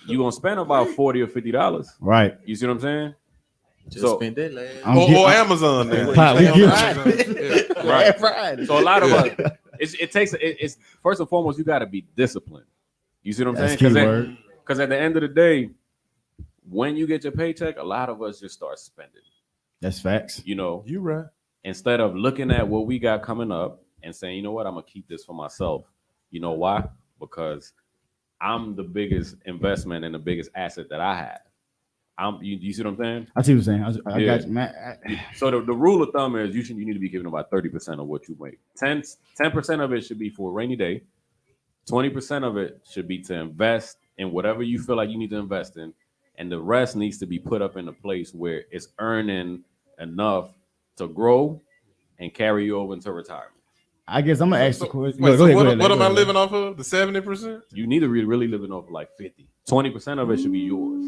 you're gonna spend about $40 or $50. Right. You see what I'm saying? Just spend that last. Or Amazon. Right. So a lot of us, it's first and foremost, you got to be disciplined. You see what I'm saying? Because at the end of the day, when you get your paycheck, a lot of us just start spending. That's facts. You're right. Instead of looking at what we got coming up and saying, you know what, I'm gonna keep this for myself. You know why? Because I'm the biggest investment and the biggest asset that I have. You see what I'm saying? I see what you're saying. I got you, man. So the rule of thumb is you need to be giving about 30% of what you make. 10% of it should be for a rainy day. 20% of it should be to invest in whatever you feel like you need to invest in. And the rest needs to be put up in a place where it's earning enough to grow and carry you over into retirement. I guess I'm gonna ask the question. What am I living off of? The 70%? You need to be really living off like 50. 20% of it should be yours.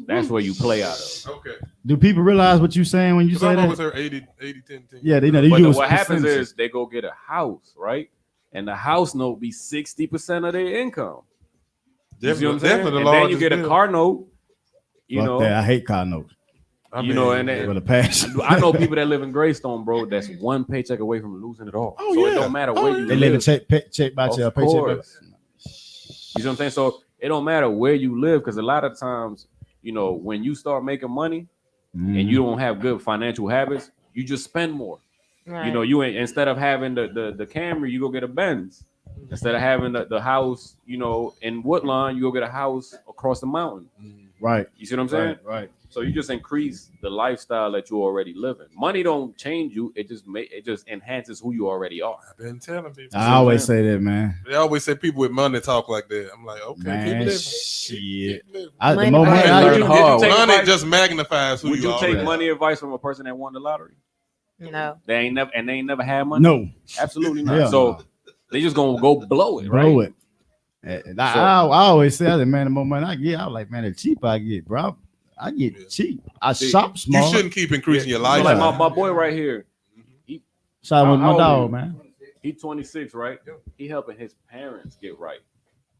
That's where you play out of. Okay. Do people realize what you're saying when you say I that? always heard 80, 10, 10. Yeah, they know. But what happens is they go get a house, right? And the house note be 60% of their income. You see what I'm saying? And then you get a car note. I hate car notes. For the passion. I know people that live in Greystone, bro. That's one paycheck away from losing it all. It don't matter where you live. They live check by check, paycheck. You see what I'm saying? So it don't matter where you live, because a lot of times, when you start making money and you don't have good financial habits, you just spend more. Right. You ain't, instead of having the Camry, you go get a Benz. Instead of having the house, in Woodlawn, you go get a house across the mountain. Right. You see what I'm saying? Right. So you just increase the lifestyle that you already live in. Money don't change you. It just enhances who you already are. I've been telling people. I always say that, man. They always say people with money talk like that. I'm like, okay, man, keep living. Shit. Money just magnifies who you are. Would you take money advice from a person that won the lottery? No. They ain't never had money? No. Absolutely not. Yeah. So they just gonna go blow it, right? Blow it. I always say that, man, the more money I get, I'm like, man, the cheaper I get, bro. I get cheap. I shop small. You shouldn't keep increasing your life. So like my boy right here. Shout out with my dog, man. He 26, right? He helping his parents get right.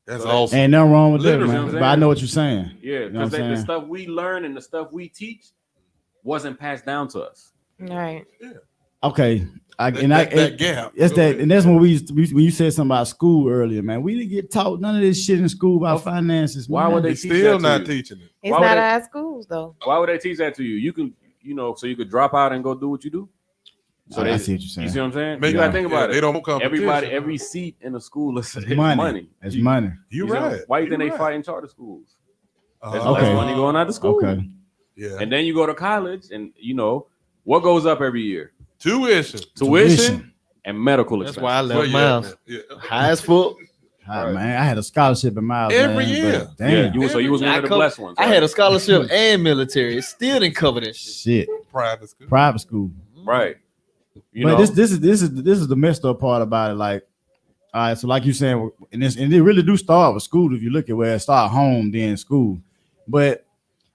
That's awesome. Ain't nothing wrong with that, man. But I know what you're saying. Yeah, because the stuff we learn and the stuff we teach wasn't passed down to us. Right. Yeah. Okay. That gap. That's when when you said something about school earlier, man. We didn't get taught none of this shit in school about finances. Why would they still not teaching it? It's not our schools though. Why would they teach that to you? You can, so you could drop out and go do what you do. So I see what you're saying. You see what I'm saying? Maybe- You gotta think about They it. don't come. Everybody, every seat in the school is money. It's money. You see what I'm- right. Why you think You they right. fight in charter schools? There's Okay. less money going out of school. Okay. Yeah. And then you go to college, and you know what goes up every year? Tuition. And medical That's expenses. why I Well, left yeah, Miles. yeah. High as fuck. Man, I had a scholarship in Miles Every man, year. but Yeah, damn. you was one I of the co- blessed ones. I right? had a scholarship and military. It still didn't cover that shit. Shit. Private school. Private school. right. You But know, this is the messed up part about it. Like, all right, so like you saying, and it really do start with school. If you look at where it start home, then school. But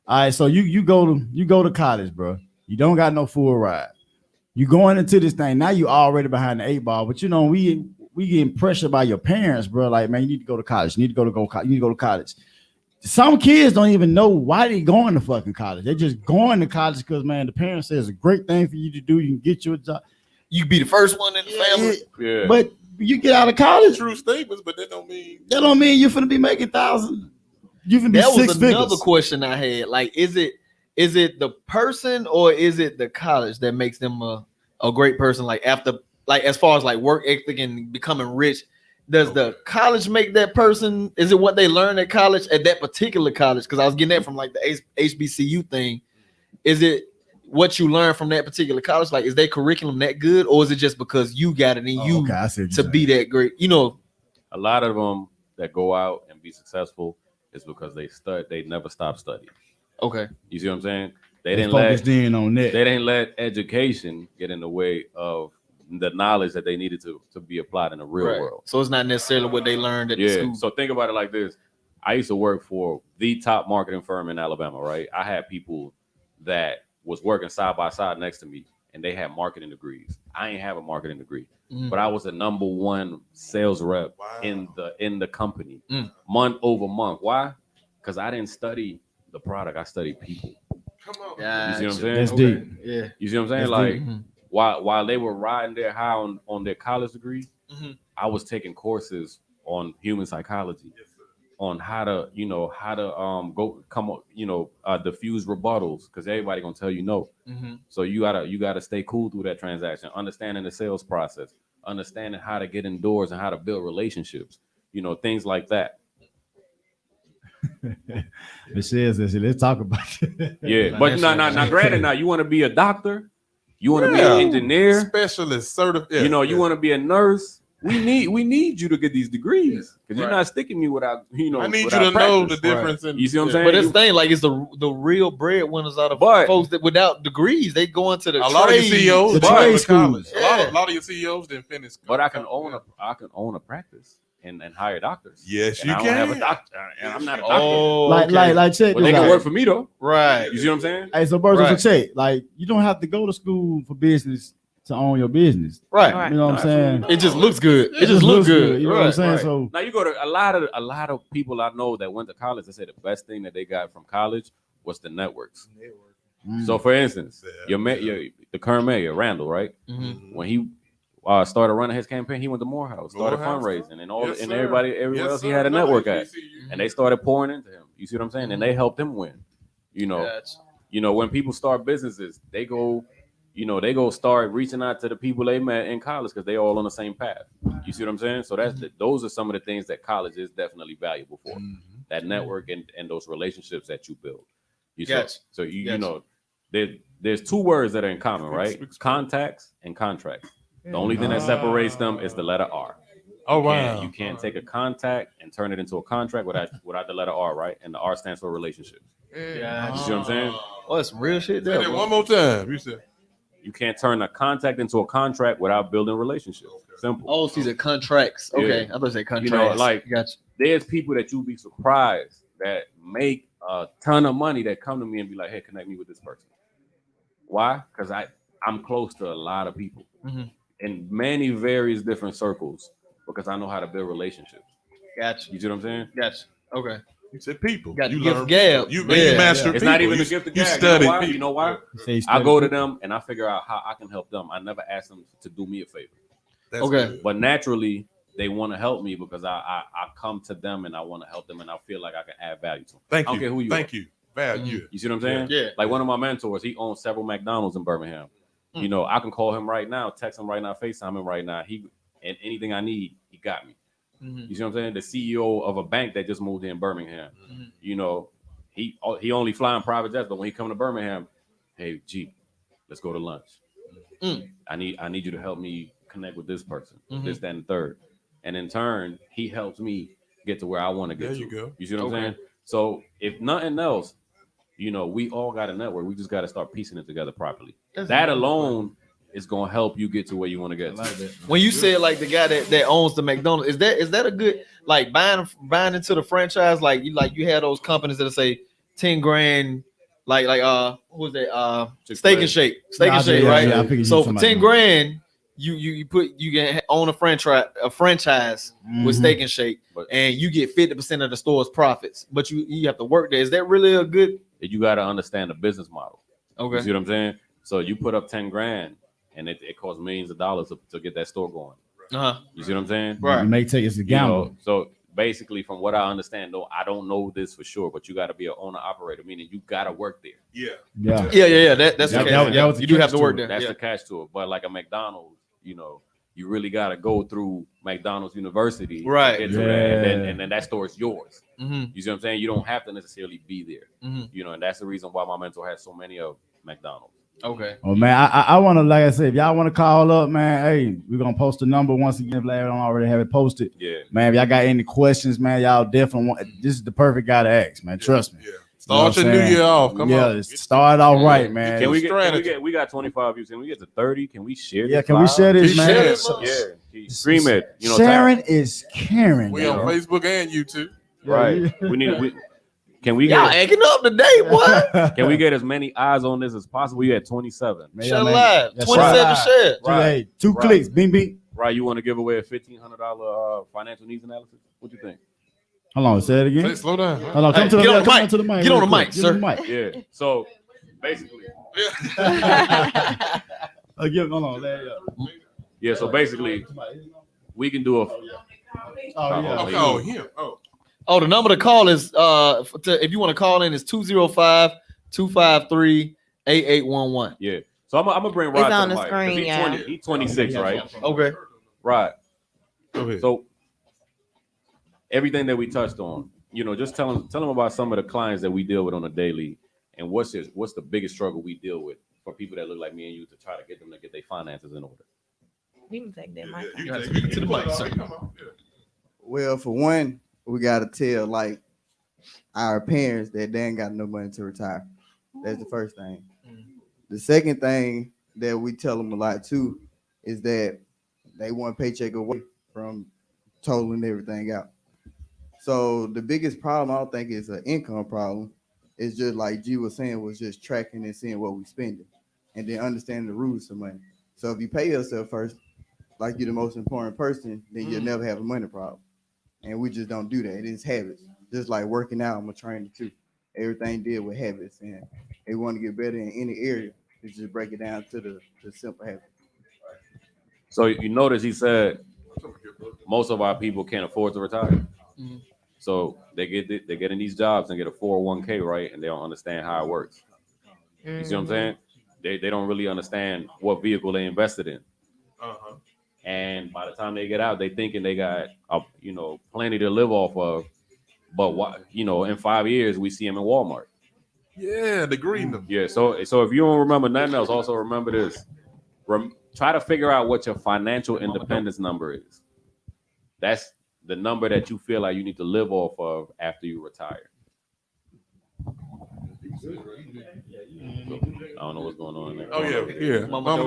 all right, so you go to college, bro. You don't got no full ride. You going into this thing now. You already behind the 8 ball. But you know we getting pressured by your parents, bro. Like, man, you need to go to college. You need to go to college. Some kids don't even know why they going to fucking college. They just going to college because, man, the parents say it's a great thing for you to do. You can get you a job. You be the first one in the family. yeah. But you get out of college, True statements, but that don't mean. that don't mean you're finna be making thousands. You finna be That was six another figures. question I had. Like, is it the person or is it the college that makes them a great person? Like as far as like work ethic and becoming rich, does the college make that person? Is it what they learn at college at that particular college? Because I was getting that from like the HBCU thing. Is it what you learn from that particular college? Like, is their curriculum that good, or is it just because you got it in you Okay, I see what to you're be that great? You know, a lot of them that go out and be successful is because they never stop studying. okay. You see what I'm saying? They focused in on that. They didn't let education get in the way of the knowledge that they needed to be applied in the real Right. world. So it's not necessarily what they learned at the Yeah. school. So think about it like this. I used to work for the top marketing firm in Alabama, right? I had people that was working side by side next to me, and they had marketing degrees. I ain't have a marketing degree, but I was the number one sales rep in the company, month over month. Why? Because I didn't study the product. I studied people. Come on. Yeah, You see what I'm saying? That's deep. Yeah. You see what I'm saying? That's Like deep. while they were riding their high on their college degree, Mhm. I was taking courses on human psychology, on how to diffuse rebuttals, because everybody gonna tell you no. Mhm. So you gotta stay cool through that transaction, understanding the sales process, understanding how to get indoors and how to build relationships, things like that. It says this. Let's talk about it. Yeah, but now, granted, now you want to be a doctor, you want to be Yeah. an engineer, Specialist, certified. you want to be a nurse. We need you to get these degrees because you're not sticking me without I need you without to know the practice. difference. In, You see what I'm saying? But it's the thing, like, it's the real breadwinners out of But- folks that without degrees, they go into the a lot of your trades. CEOs, the didn't go trade to college. schools. A lot of your CEOs didn't finish. But I can own a practice and hire doctors. Yes, And you I can. don't have a doctor, and I'm not a doctor. Oh, Like check But this they can out. work for me though. right. You see what I'm saying? Hey, so Burst, Right. so check. Like, you don't have to go to school for business to own your business. Right. You know what I'm saying? It just looks good. It just looks good. You know what I'm Right, saying? right. So Now you go to a lot of people I know that went to college. They say the best thing that they got from college was the networks. So, for instance, the current mayor, Randall, right? Mhm. When he started running his campaign, he went to Morehouse, started Morehouse. fundraising, and Yes, and sir. everywhere Yes, else he sir. had a No, network at, HBCU. and they started pouring into him. You see what I'm saying? And they helped him win. Gotcha. When people start businesses, they go start reaching out to the people they met in college because they all on the same path. You see what I'm saying? So those are some of the things that college is definitely valuable for. That network and those relationships that you build. Gotcha. So you Gotcha. know there's two words that are in common, right? Contacts and contracts. The only thing that separates them is the letter R. Oh wow! You can't take a contact and turn it into a contract without the letter R, right? And the R stands for relationships. You see what I'm saying? Oh, that's some real shit Say there. that bro. one more time. You said You can't turn a contact into a contract without building relationships. Simple. Oh, these are contracts. Okay, Yeah. I thought you said contracts. Gotcha. There's people that you'll be surprised that make a ton of money that come to me and be like, hey, connect me with this person. Why? Because I'm close to a lot of people in many various different circles because I know how to build relationships. Gotcha. You see what I'm saying? Gotcha. Okay. you said people. Got You the gift learn gab. You Yeah, master. It's people. not even you, the gift of You gab. study. You people. know why? say I go to them and I figure out how I can help them. I never ask them to do me a favor. That's Okay. good. But naturally, they want to help me because I come to them and I want to help them and I feel like I can add value to them. Thank I you. don't care who you Thank are. you. Value. You see what I'm saying? Yeah. Like one of my mentors, he owns several McDonald's in Birmingham. You know, I can call him right now, text him right now, FaceTime him right now. And anything I need, he got me. You see what I'm saying? The CEO of a bank that just moved in Birmingham. You know, he only flying private jets, but when he come to Birmingham, hey G, let's go to lunch. I need you to help me connect with this person, this, that, and the third. And in turn, he helps me get to where I want to get to. You go. You see what I'm saying? So if nothing else, you know, we all got a network. We just got to start piecing it together properly. That alone is gonna help you get to where you want to get to. When you say like the guy that owns the McDonald's, is that a good like buying into the franchise? Like you had those companies that say 10 grand, like who was that? Steak and Shake, right? Yeah, so for 10 grand, you can own a franchise with Steak and Shake, and you get 50% of the store's profits. But you have to work there. Is that really a good? You got to understand the business model. Okay, you see what I'm saying? So you put up 10 grand, and it costs millions of dollars to get that store going. You see what I'm saying? Right. You may take it as a gamble. You know, so basically, from what I understand, though, I don't know this for sure, but you got to be an owner operator, meaning you got to work there. Yeah. That's the catch. You do have to work there. That's the catch to it. But like a McDonald's, you know, you really got to go through McDonald's University, right? To get to that, and then that store is yours. You see what I'm saying? You don't have to necessarily be there. You know, and that's the reason why my mentor has so many of McDonald's. Okay. Oh man, I want to, like I said, if y'all want to call up, man, hey, we're gonna post the number once again. If Larry don't already have it posted. Yeah. Man, if y'all got any questions, man, y'all definitely want. This is the perfect guy to ask, man. Trust me. Start your new year off. Come on. Start all right, man. Can we got 25 views? Can we get to 30? Can we share? Yeah, can we share this, man? Yeah. Stream it. You know, sharing is caring. We on Facebook and YouTube. Right. Can we y'all acting up today, boy? Can we get as many eyes on this as possible? You at 27. Share live. 27 shares. Right. Hey, 2 clicks. Bing, bing. Right. You want to give away a $1,500 financial needs analysis? What you think? Hold on. Say it again. Slow down. Hold on. Come to the mic. Get on the mic, sir. Yeah. So basically. Hold on. Yeah. So basically, we can do a. Oh, the number to call is if you want to call in is 205-253-8811. Yeah. So I'm gonna bring Rod on to the mic, screen, he's 26, right? Okay. Right. So everything that we touched on, you know, just tell them about some of the clients that we deal with on a daily, and what's the biggest struggle we deal with for people that look like me and you to try to get them to get their finances in order. You can take that mic. You gotta speak to the mic, sir. Well, for one, we gotta tell like our parents that they ain't got no money to retire. That's the first thing. The second thing that we tell them a lot too is that they want paycheck away from totaling everything out. So the biggest problem, I don't think, is an income problem. It's just like G was saying, was just tracking and seeing what we spending, and then understanding the rules of money. So if you pay yourself first, like you're the most important person, then you'll never have a money problem. And we just don't do that. It is habits. Just like working out, I'm a trainer too. Everything deal with habits, and they want to get better in any area. They just break it down to the simple habits. So you notice he said most of our people can't afford to retire. So they get in these jobs and get a 401k, right? And they don't understand how it works. You see what I'm saying? They don't really understand what vehicle they invested in. And by the time they get out, they thinking they got plenty to live off of. But in 5 years we see them in Walmart. Yeah, the green. Yeah. So if you don't remember nothing else, also remember this. Try to figure out what your financial independence number is. That's the number that you feel like you need to live off of after you retire. I don't know what's going on there. Oh yeah. Mama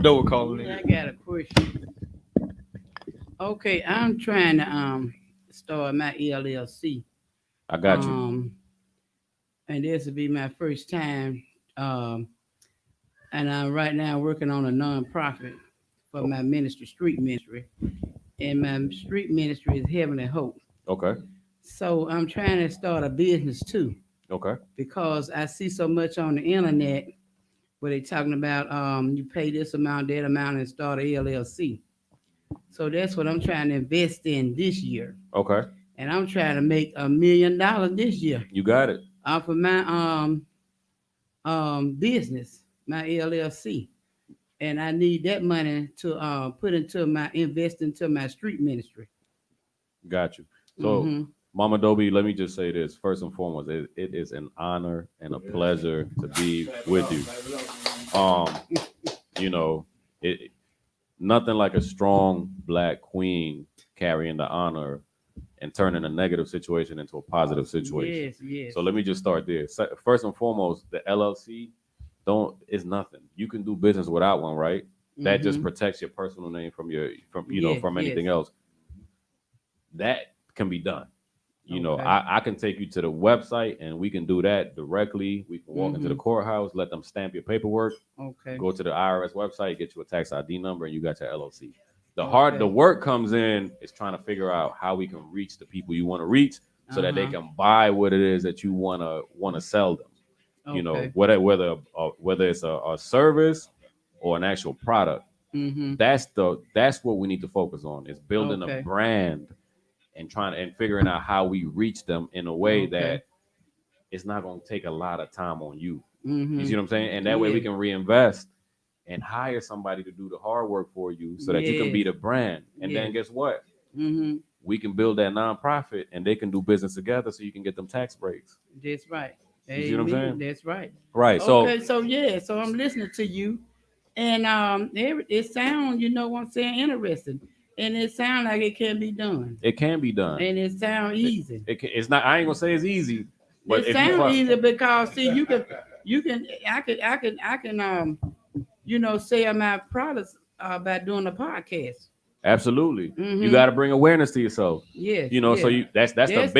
Doe calling in. I got a question. Okay, I'm trying to start my LLC. I got you. And this will be my first time. And I'm right now working on a nonprofit for my ministry, street ministry. And my street ministry is Heaven and Hope. Okay. So I'm trying to start a business too. Okay. Because I see so much on the internet where they talking about you pay this amount, that amount, and start a LLC. So that's what I'm trying to invest in this year. Okay. And I'm trying to make $1 million this year. You got it. Off of my business. my LLC, and I need that money to invest into my street ministry. Got you. So, Mhm. Mama Dobie, let me just say this. First and foremost, it is an honor and a pleasure to be with you. You know, it nothing like a strong Black queen carrying the honor and turning a negative situation into a positive situation. Yes, yes. So let me just start there. First and foremost, the LLC is nothing. You can do business without one, right? That just Mhm. protects your personal name from Yes, from anything yes. else. That can be done. You know, Okay. I can take you to the website and we can do that directly. We can walk into the Mhm. courthouse, let them stamp your paperwork, Okay. go to the IRS website, get you a tax ID number, and you got your LLC. The Okay. work comes in is trying to figure out how we can reach the people you want to reach so that they Uh-huh. can buy what it is that you want to sell them. You know, Okay. whether it's a service or an actual product. Mm-hmm. That's what we need to focus on is building a Okay. brand and figuring out how we reach them in a way Okay. that it's not going to take a lot of time on you. Mm-hmm. You see what I'm saying? And that way we Yeah. can reinvest and hire somebody to do the hard work for you so that you can be Yes. the brand. And then Yes. guess what? Mm-hmm. We can build that nonprofit and they can do business together so you can get them tax breaks. That's right. You see what I'm Amen. saying? That's right. Right. Okay, so yeah, so I'm listening to you, and it sounds, you know what I'm saying, interesting, and it sounds like it can be done, It can be done. and it sounds easy. It's not. I ain't gonna say it's easy, but It if you sounds easy because see, I can sell my products by doing a podcast. absolutely, you Mm-hmm. got to bring awareness to yourself. Yes, You know, so yes. that's That's the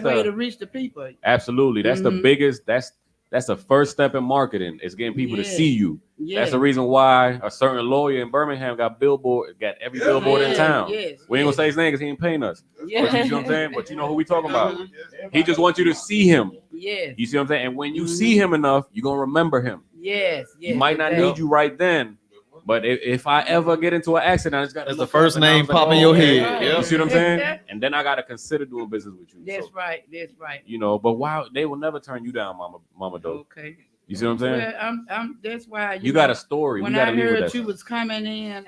way to reach the people. absolutely that's the Mhm. biggest. That's the first step in marketing is getting people to see Yes. you. That's the Yes. reason why a certain lawyer in Birmingham got every billboard in Yes, town. yes, We ain't gonna yes. say his name because he ain't paying us. Yeah. But you see what I'm saying? But you know who we talking about. Uh-huh. He just wants you to see him. Yes. You see what I'm saying? And when you Mhm. see him enough, you're gonna remember him. Yes. He Yes. might not exactly. need you right then. But if I ever get into an accident, I just got That's the first name pop in oh, your okay. head. You Yeah. see what I'm saying? And then I gotta consider doing business with you. That's So, right. That's right. you know, but wow, they will never turn you down, Mama Doe. Okay. You see what I'm saying? Well, That's why You got a story. When We gotta I leave with heard that. you was coming in,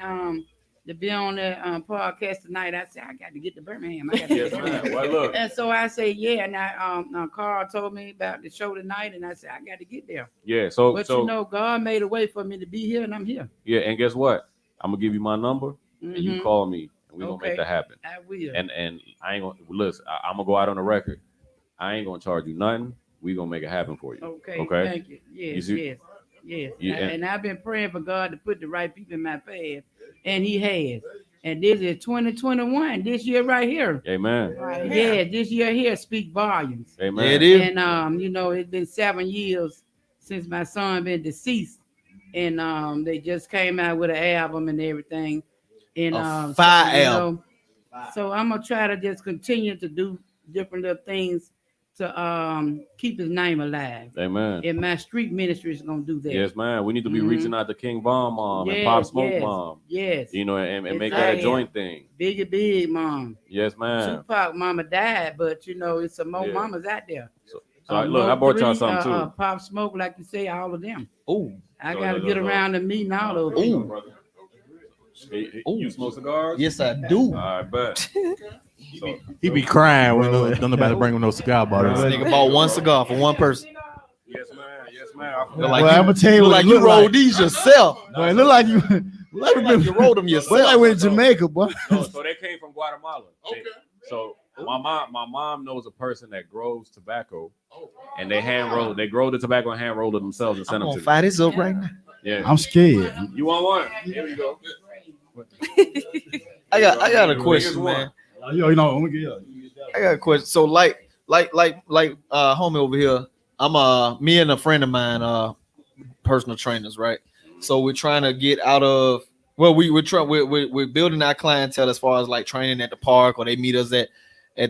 to be on the podcast tonight, I said I got to get to Birmingham. I got to Yes, get to man. Birmingham. Well, look. And so I said, yeah. And Carl told me about the show tonight, and I said I got to get there. Yeah. But you know, God made a way for me to be here, and I'm here. Yeah, and guess what? I'm gonna give you my number, and you Mhm. call me, and we gonna Okay. make that happen. I will. And I ain't gonna listen. I'm gonna go out on the record. I ain't gonna charge you nothing. We gonna make it happen for you. Okay. Okay. Thank you. You Yes. see- Yes. Yes. Yeah, And I've been praying for God to put the right people in my path, and He has. And this is 2021. This year right here. Amen. Yeah, this year here speak volumes. Amen. Yeah, it is. And it's been 7 years since my son been deceased, and they just came out with an album and everything. And fire album. So I'm gonna try to just continue to do different little things to keep his name alive. Amen. And my street ministry is gonna do that. Yes, man. We need to be Mhm. reaching out to King Von Mom and Pop Yes, Smoke yes, Mom. yes. You know, and make that a Exactly. joint thing. Big mom. Yes, man. Tupac mama died, but it's some more Yeah. mamas out there. So I brought y'all Mo3, something too. Pop Smoke, like you say, all of them. Oh, I So, gotta so, get so. around to meeting all of them. Ooh. You smoke cigars? Yes, I do. I bet. So, He be crying when don't nobody bring him no cigar This butter. nigga bought one cigar for one person. yes, man. Yes, man. I Look Well, I'm gonna tell you look what like it you look rolled like. these yourself. Boy, it look like you. Look like you rolled them Boy, like yourself. went to Jamaica, boy. No, so they came from Guatemala. So my mom knows a person that grows tobacco, and they grow the tobacco and hand roll it themselves and I'm send them gonna to me. fire this up right now. Yeah. I'm scared. You want one? Here we go. I got a Biggest question, one. man. Yo, you know, I'm gonna get you. I got a question. So like homie over here, me and a friend of mine, personal trainers, right? So we're trying to get out of we're building our clientele as far as like training at the park or they meet us at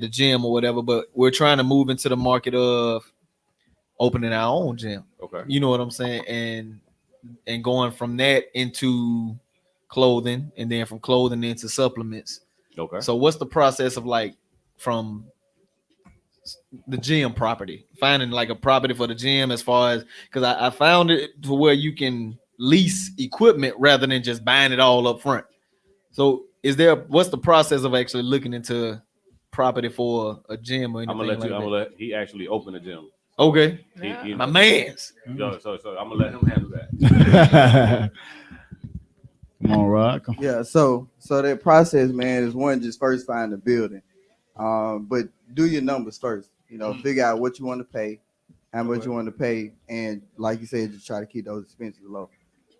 the gym or whatever, but we're trying to move into the market of opening our own gym. Okay. You know what I'm saying? And going from that into clothing and then from clothing into supplements. Okay. So what's the process of like from the gym property, finding like a property for the gym as far as, because I found it to where you can lease equipment rather than just buying it all up front. So what's the process of actually looking into property for a gym or anything He actually opened a gym. Okay. He, My man's. So I'm gonna let him handle that. Come on, Rod. Yeah, so that process, man, is one, just first find the building. But do your numbers first. Figure out what you want to pay, how much you want to pay, and like you said, just try to keep those expenses low.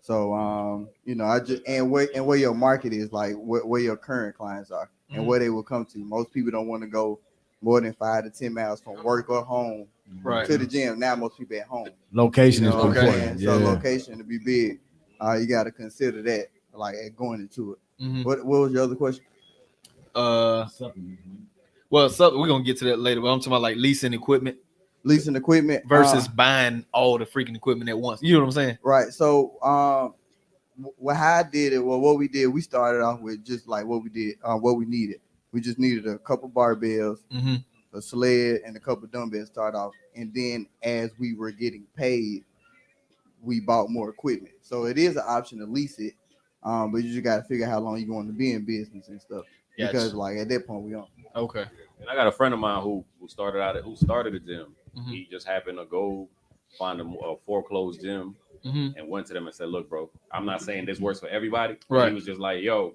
So I just and where your market is, like where your current clients are and where they will come to. Most people don't want to go more than 5 to 10 miles from work or home to the gym. Now most people at home. Location is important. So location to be big, you got to consider that, like going into it. Mm-hmm. What was your other question? Well, we're gonna get to that later, but I'm talking about like leasing equipment versus buying all the freaking equipment at once. You know what I'm saying? Right. So how I did it, what we did, we started off with just like what we needed. We just needed a couple barbells, a sled, and a couple dumbbells to start off. And then as we were getting paid, we bought more equipment. So it is an option to lease it, but you just got to figure out how long you want to be in business and stuff. Gotcha. Because like at that point we on. Okay. And I got a friend of mine who started a gym. Mm-hmm. He just happened to go find a foreclosed gym and went to them and said, "Look, bro, I'm not saying this works for everybody." Right. He was just like, "Yo,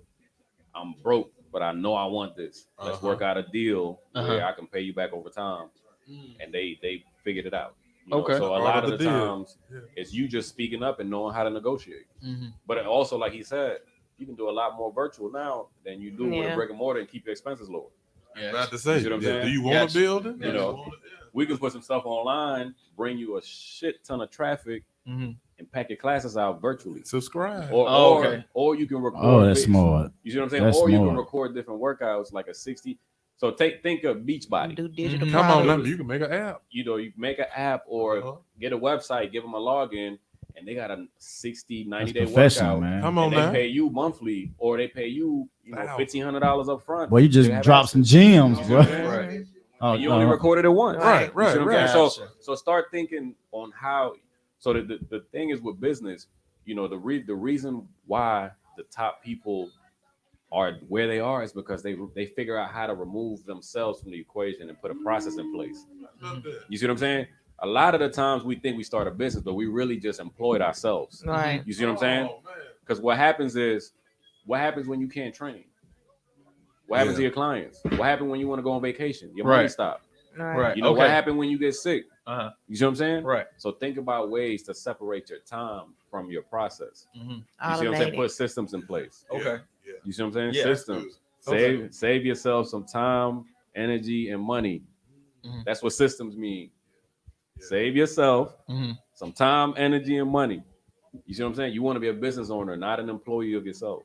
I'm broke, but I know I want this. Let's work out a deal where I can pay you back over time." And they figured it out. Okay. So a lot of the times it's you just speaking up and knowing how to negotiate. But also, like he said, you can do a lot more virtual now than you do with a brick and mortar and keep your expenses lower. Yeah, not to say. You know what I'm saying? Do you want a building? We can put some stuff online, bring you a shit ton of traffic, and pack your classes out virtually. Subscribe. Or you can record. Oh, that's smart. You see what I'm saying? Or you can record different workouts, like a 60. So think of Beachbody. Do digital. Come on, you can make an app. You make an app or get a website, give them a login. And they got a 60, 90-day workout. Man. Come on, they pay you monthly, or they pay you, $1,500 up front. Well, you just drop some gems, bro. Right. And you only recorded it once. Right. So start thinking on how. So the thing is with business, the reason why the top people are where they are is because they figure out how to remove themselves from the equation and put a process in place. You see what I'm saying? A lot of the times we think we start a business, but we really just employed ourselves. Right. You see what I'm saying? Because what happens when you can't train? What happens to your clients? What happens when you want to go on vacation? Your money stop. Right. What happened when you get sick? You see what I'm saying? Right. So think about ways to separate your time from your process. You see what I'm saying? Put systems in place. Okay. You see what I'm saying? Yeah. Systems. Save yourself some time, energy, and money. That's what systems mean. Save yourself some time, energy, and money. You see what I'm saying? You want to be a business owner, not an employee of yourself.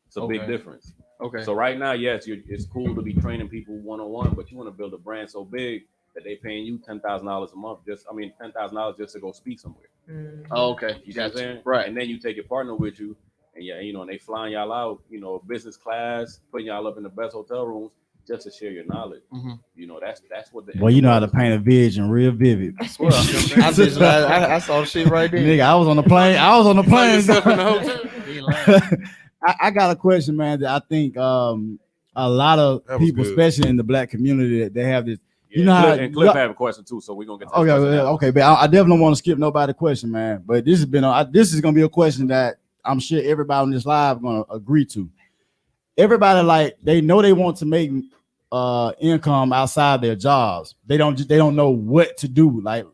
It's a big difference. Okay. So right now, yes, it's cool to be training people one-on-one, but you want to build a brand so big that they paying you $10,000 a month. $10,000 just to go speak somewhere. Okay. You see what I'm saying? Right. And then you take your partner with you, and and they flying y'all out, business class, putting y'all up in the best hotel rooms. Just to share your knowledge, that's what. Well, you know how to paint a vision real vivid. I swear, I saw the shit right there. Nigga, I was on the plane. I got a question, man. That I think a lot of people, especially in the black community, that they have this. You know how Cliff have a question too, so we're gonna get to okay, but I definitely don't want to skip nobody's question, man. But this is gonna be a question that I'm sure everybody on this live gonna agree to. Everybody, like, they know they want to make income outside their jobs. They don't know what to do. Like,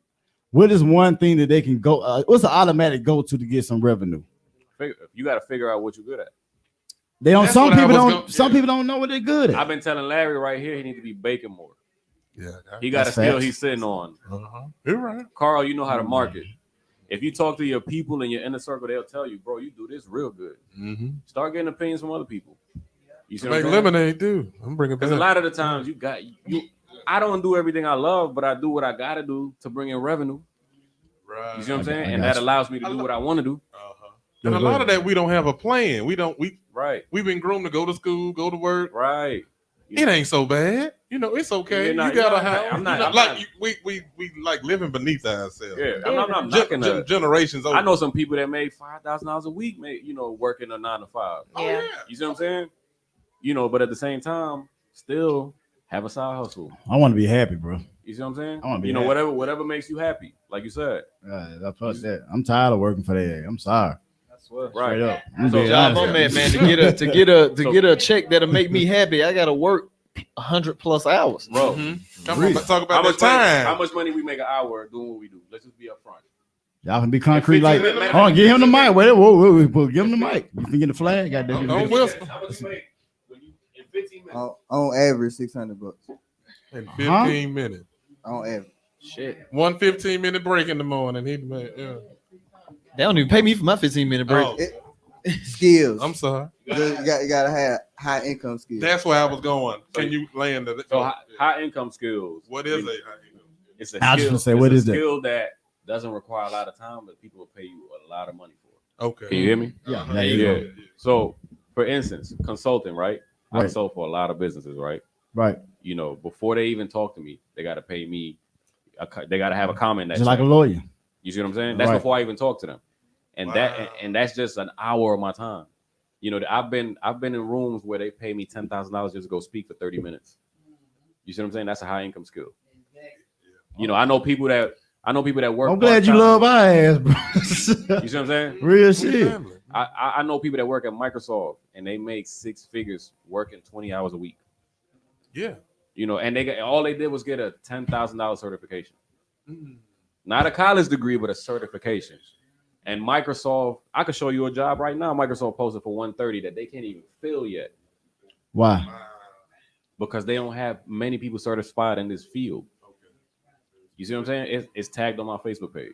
what is one thing that they can go? What's an automatic go to get some revenue? You got to figure out what you're good at. They don't. Some people don't know what they're good at. I've been telling Larry right here he needs to be baking more. Yeah, he got a skill he's sitting on. You're right, Carl. You know how to market. If you talk to your people in your inner circle, they'll tell you, bro, you do this real good. Start getting opinions from other people. You see make lemonade too. I'm bringing because a lot of the times I don't do everything I love, but I do what I gotta do to bring in revenue. Right. You see what I'm saying? And that allows me to do what I want to do. And a lot of that we don't have a plan. We've been groomed to go to school, go to work. Right. It ain't so bad. You know, it's okay. Yeah, You gotta have. I'm not like we like living beneath ourselves. Yeah, I'm not knocking generations over. I know some people that made $5,000 a week, working a 9 to 5. Yeah. You see what I'm saying? But at the same time, still have a side hustle. I want to be happy, bro. You see what I'm saying? I want to be happy. Whatever makes you happy, like you said. That. I'm tired of working for that. I'm sorry. Right up. So job I'm at, man, to get a check that'll make me happy, I gotta work 100+ hours. Bro, Come on, talk about the time. How much money we make an hour doing what we do? Let's just be upfront. Y'all can be concrete like, hold on, give him the mic. Wait, whoa, give him the mic. You can get the flag. Goddamn. Don't whisper. How much you make in 15 minutes? On average, $600 In 15 minutes. on average. Shit. 1 15-minute break in the morning. They don't even pay me for my 15-minute break. Oh. Skills. I'm sorry. You gotta have high income skills. That's where I was going. Can you land it? So high income skills. What is a high income? It's a I was skill. gonna say, what is that? Skill that doesn't require a lot of time, but people will pay you a lot of money for. Okay. Can you hear me? Yeah. So, for instance, consulting, right? I Right. consult for a lot of businesses, right? Right. Before they even talk to me, they got to pay me. They got to have a comment that Just like a lawyer. You see what I'm saying? That's Right. before I even talk to them, and that's just an hour of my time. I've been in rooms where they pay me $10,000 just to go speak for 30 minutes. You see what I'm saying? That's a high income skill. I know people that work. I'm glad you love our ass, bro. You see what I'm saying? Real shit. I know people that work at Microsoft and they make 6 figures working 20 hours a week. Yeah. And all they did was get a $10,000 certification. Not a college degree, but a certification. And Microsoft, I could show you a job right now. Microsoft posted for 130 that they can't even fill yet. Why? Because they don't have many people certified in this field. You see what I'm saying? It's tagged on my Facebook page.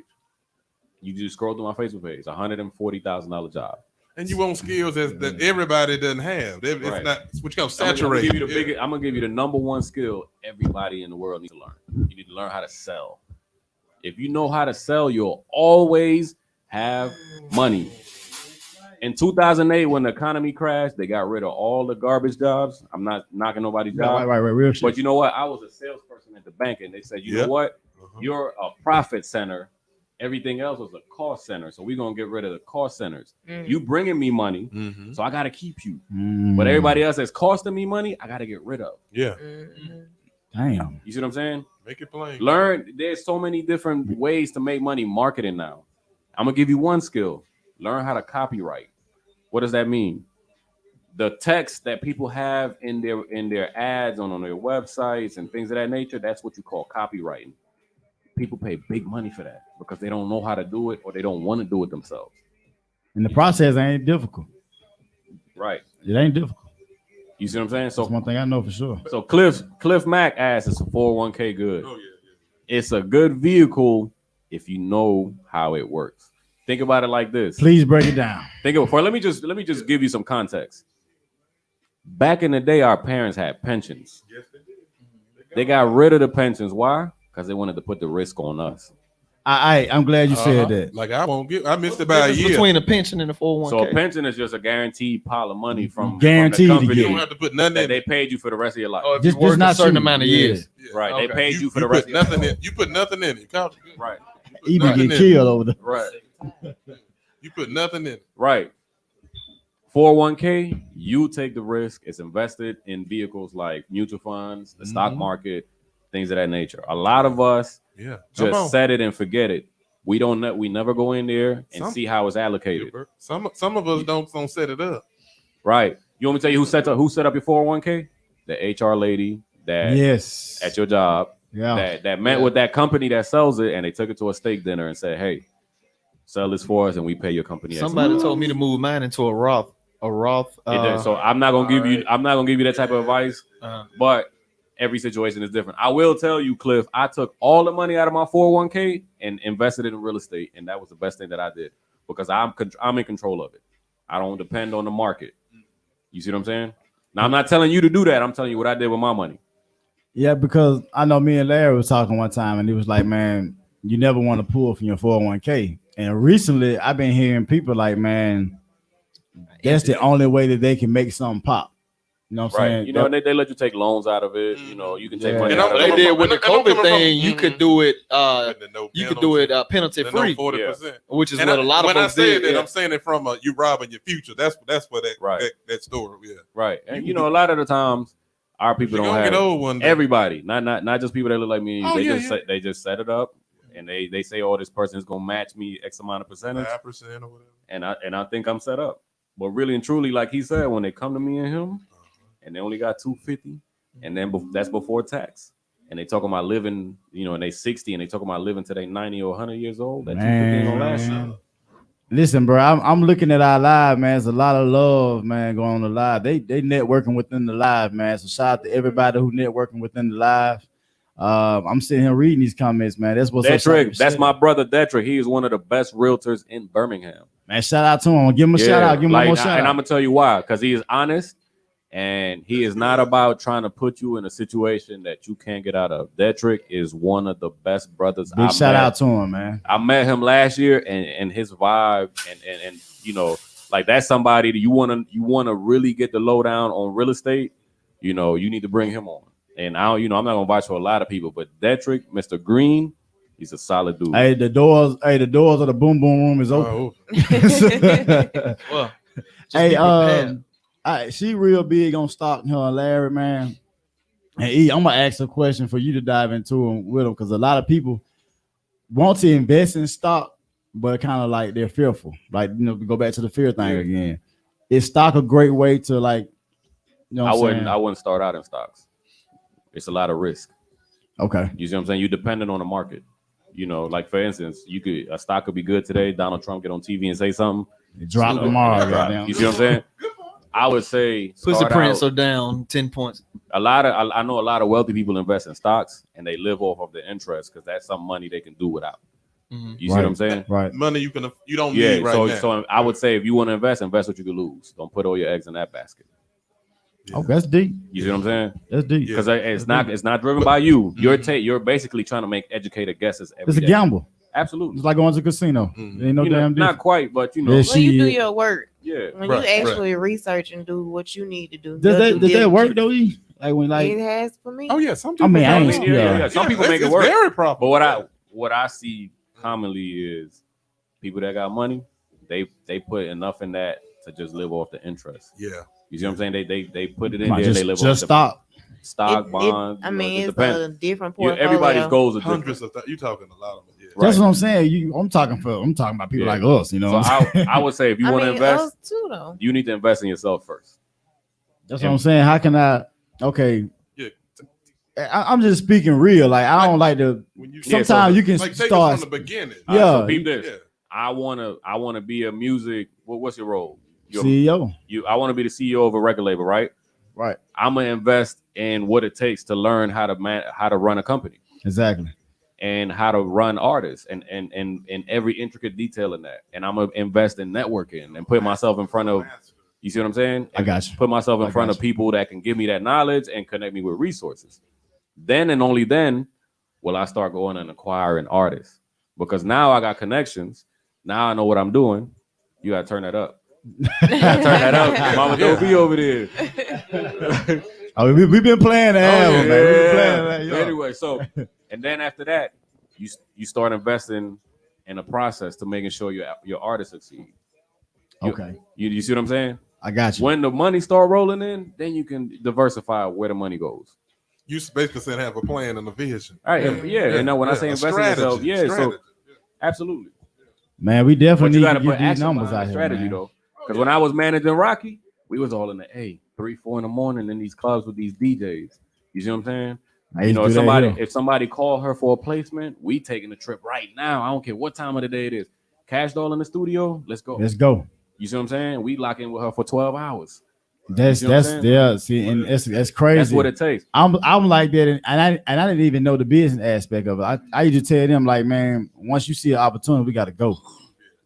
You just scroll through my Facebook page. $140,000 job. And you want skills that everybody doesn't have. It's Right. not what you call saturated. I'm gonna give you the number one skill everybody in the world needs to learn. You need to learn how to sell. If you know how to sell, you'll always have money. In 2008, when the economy crashed, they got rid of all the garbage jobs. I'm not knocking nobody's job. Right. Real shit. But you know what? I was a salesperson at the bank, and they said, you know what? You're a profit center. Everything else was a cost center. So we're going to get rid of the cost centers. You bringing me money, so I got to keep you. But everybody else that's costing me money, I got to get rid of. Yeah. Damn. You see what I'm saying? Make it plain. Learn. There's so many different ways to make money marketing now. I'm going to give you one skill. Learn how to copyright. What does that mean? The text that people have in their ads on their websites and things of that nature, that's what you call copywriting. People pay big money for that because they don't know how to do it or they don't want to do it themselves. And the process ain't difficult. Right. It ain't difficult. You see what I'm saying? So that's one thing I know for sure. So Cliff Mack asks, "It's a 401k good?" Oh, yeah. It's a good vehicle if you know how it works. Think about it like this. Please break it down. Let me just give you some context. Back in the day, our parents had pensions. Yes, they did. They got rid of the pensions. Why? Because they wanted to put the risk on us. I'm glad you said that. Like I missed it by a year. Between a pension and a 401k. So a pension is just a guaranteed pile of money from guaranteed the company. You don't have to put nothing in. They paid you for the rest of your life. Or if you work a certain amount of years. Yeah. Right. Okay. They paid you for the rest of your life. You put nothing in it. Right. Even get killed over there. Right. You put nothing in it. Right. 401k, you take the risk. It's invested in vehicles like mutual funds, the stock market, things of that nature. A lot of us just set it and forget it. We never go in there and see how it's allocated. Some of us don't set it up. Right. You want me to tell you who set up your 401k? The HR lady that at your job that met with that company that sells it, and they took it to a steak dinner and said, "Hey, sell this for us, and we pay your company." Somebody told me to move mine into a Roth. So I'm not gonna give you. I'm not gonna give you that type of advice. But every situation is different. I will tell you, Cliff. I took all the money out of my 401k and invested it in real estate, and that was the best thing that I did because I'm in control of it. I don't depend on the market. You see what I'm saying? Now I'm not telling you to do that. I'm telling you what I did with my money. Yeah, because I know me and Larry was talking one time, and he was like, "Man, you never want to pull from your 401k." And recently, I've been hearing people like, "Man, that's the only way that they can make something pop." You know what I'm saying? You know, and they let you take loans out of it. You know, you can take money And out of They it. did with the COVID thing. You could do it. No You could do it penalty free, 40%. which is And what a lot of when I folks say did. that, I'm saying it from you robbing your future. That's for that story. Yeah. Right. And you know, a lot of the times our people You're don't gonna have get old one day. everybody, not just people that look like me and you. Oh, They just set it up and they say, oh, this person is gonna match me X amount of percentage. 5% or whatever. And I think I'm set up. But really and truly, like he said, when they come to me and him and they only got 250, and then that's before tax. And they talking about living, you know, and they 60 and they talking about living till they 90 or 100 years old. That 250 ain't gonna last you. Listen, bro, I'm looking at our live, man. There's a lot of love, man, going on the live. They networking within the live, man. So shout out to everybody who networking within the live. I'm sitting here reading these comments, man. That's what's Detrick, that's my brother Detrick. He is one of the best realtors in Birmingham. Man, shout out to him. Give him a shout out. Give him one more shout out. And I'm gonna tell you why, because he is honest and he is not about trying to put you in a situation that you can't get out of. Detrick is one of the best brothers. Big shout out to him, man. I met him last year and his vibe and you know, like that's somebody that you wanna really get the lowdown on real estate. You know, you need to bring him on. And I'm not gonna vouch for a lot of people, but Detrick, Mr. Green, he's a solid dude. Hey, the doors of the boom boom room is open. Well, hey, she real big on stock, her and Larry, man. And E, I'm gonna ask a question for you to dive into them with them because a lot of people want to invest in stock, but kind of like they're fearful. Like, you know, go back to the fear thing again. Is stock a great way to, like, you know what I wouldn't start out in stocks. It's a lot of risk. Okay. You see what I'm saying? You're dependent on the market. You know, like for instance, a stock could be good today. Donald Trump get on TV and say something. It drop tomorrow. Goddamn. You see what I'm saying? I would say Pussy Prince are down 10 points. I know a lot of wealthy people invest in stocks and they live off of the interest because that's some money they can do without. Mm-hmm. You see what I'm saying? Right. Money you don't need right now. So I would say if you want to invest what you could lose. Don't put all your eggs in that basket. Yeah. Oh, that's deep. You see what I'm saying? That's deep. Because it's not driven by you. You're basically trying to make educated guesses every day. It's a gamble. Absolutely. It's like going to a casino. Ain't no damn not quite, but you know. When you do your work. Yeah. When you actually research and do what you need to do. Does that work though? Like when it has for me. Oh yeah, some people. Some people make it work. Very proper. But what I see commonly is people that got money, they put enough in that to just live off the interest. Yeah. You see what I'm saying? They put it in there. They live just off stock, bonds. It's a different portfolio. Everybody's goals are hundreds of you talking a lot of them. Yeah. That's what I'm saying. I'm talking about people like us. You know. So I would say if you want to invest, us too, though. You need to invest in yourself first. That's what I'm saying. How can I? Okay. Yeah. I'm just speaking real. Like I don't like to. Sometimes you can like start from the beginning. Yeah. So peep this. Yeah. I wanna be a music. What's your role? CEO. I want to be the CEO of a record label, right? Right. I'm gonna invest in what it takes to learn how to run a company. Exactly. And how to run artists and every intricate detail in that. And I'm gonna invest in networking and put myself in front of. You see what I'm saying? I got you. Put myself in front of people that can give me that knowledge and connect me with resources. Then and only then will I start going and acquiring artists because now I got connections. Now I know what I'm doing. You gotta turn that up. Turn that up. Mama don't be over there. We've been playing the album, man. We've been playing that, anyway, so and then after that, you start investing in a process to making sure your artists succeed. Okay. You see what I'm saying? I got you. When the money start rolling in, then you can diversify where the money goes. You basically said have a plan and a vision. All right, yeah. And now when I say invest in yourself, so absolutely. Man, we definitely need to put get these numbers out here, strategy, man. though. Because when I was managing Rocky, we was all in the 3, 4 in the morning in these clubs with these DJs. You see what I'm saying? You know, if somebody called her for a placement, we taking the trip right now. I don't care what time of the day it is. Cash Doll in the studio, let's go. Let's go. You see what I'm saying? We lock in with her for 12 hours. That's see, and it's crazy. That's what it takes. I'm like that, and I didn't even know the business aspect of it. I used to tell them like, man, once you see an opportunity, we got to go.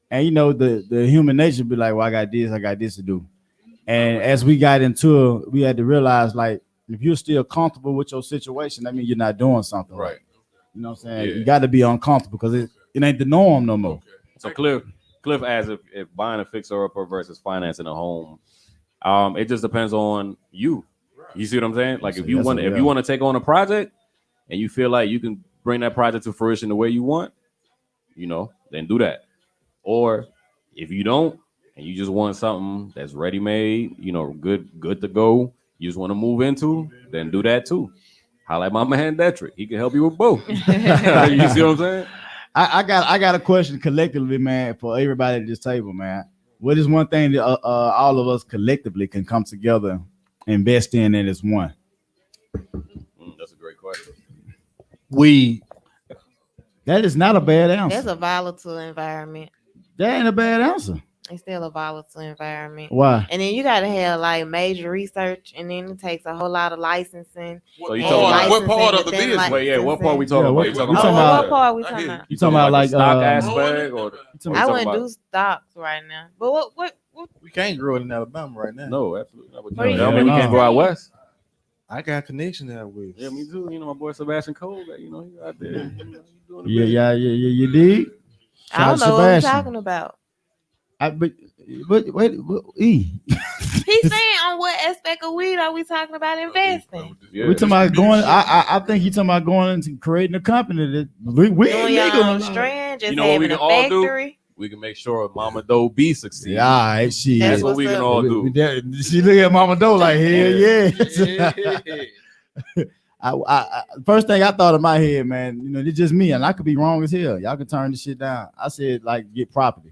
And you know, the human nature be like, well, I got this to do. And as we got into it, we had to realize like, if you're still comfortable with your situation, that means you're not doing something right. You know what I'm saying? Yeah. You got to be uncomfortable because it ain't the norm no more. So Cliff asks if buying a fixer-upper versus financing a home. It just depends on you. You see what I'm saying? Like So if you want to take on a project and you feel like you can bring that project to fruition the way you want, then do that. Or if you don't and you just want something that's ready made, good to go, you just want to move into, then do that too. Holla at my man Detrick. He can help you with both. You see what I'm saying? I got a question collectively, man, for everybody at this table, man. What is one thing that all of us collectively can come together, invest in, and it's one? That's a great question. Weed. That is not a bad answer. That's a volatile environment. That ain't a bad answer. It's still a volatile environment. Why? And then you gotta have like major research, and then it takes a whole lot of licensing. So you talking what part of the business? Wait, what part we talking about? what You talking What about? part we talking about? You talking about like like, the stock uh, aspect, or I wouldn't do stocks right now. But what? We can't grow it in Alabama right now. No, absolutely not. What do you I mean, we can't go out west. I got a connection out with. Yeah, me too. My boy Sebastian Cole, he out there. Yeah, you dig? I don't know what we're talking about. But wait, E. He's saying on what aspect of weed are we talking about investing? Yeah. We talking about going. I think you talking about going into creating a company that we Doing your legal. own strand, just You know what we having can a all do? factory. We can make sure Mama Doe B succeeds. Yeah, all right, she. That's what we can all do. She look at Mama Doe like hell yeah. I first thing I thought in my head, man, it's just me, and I could be wrong as hell. Y'all can turn this shit down. I said like get property,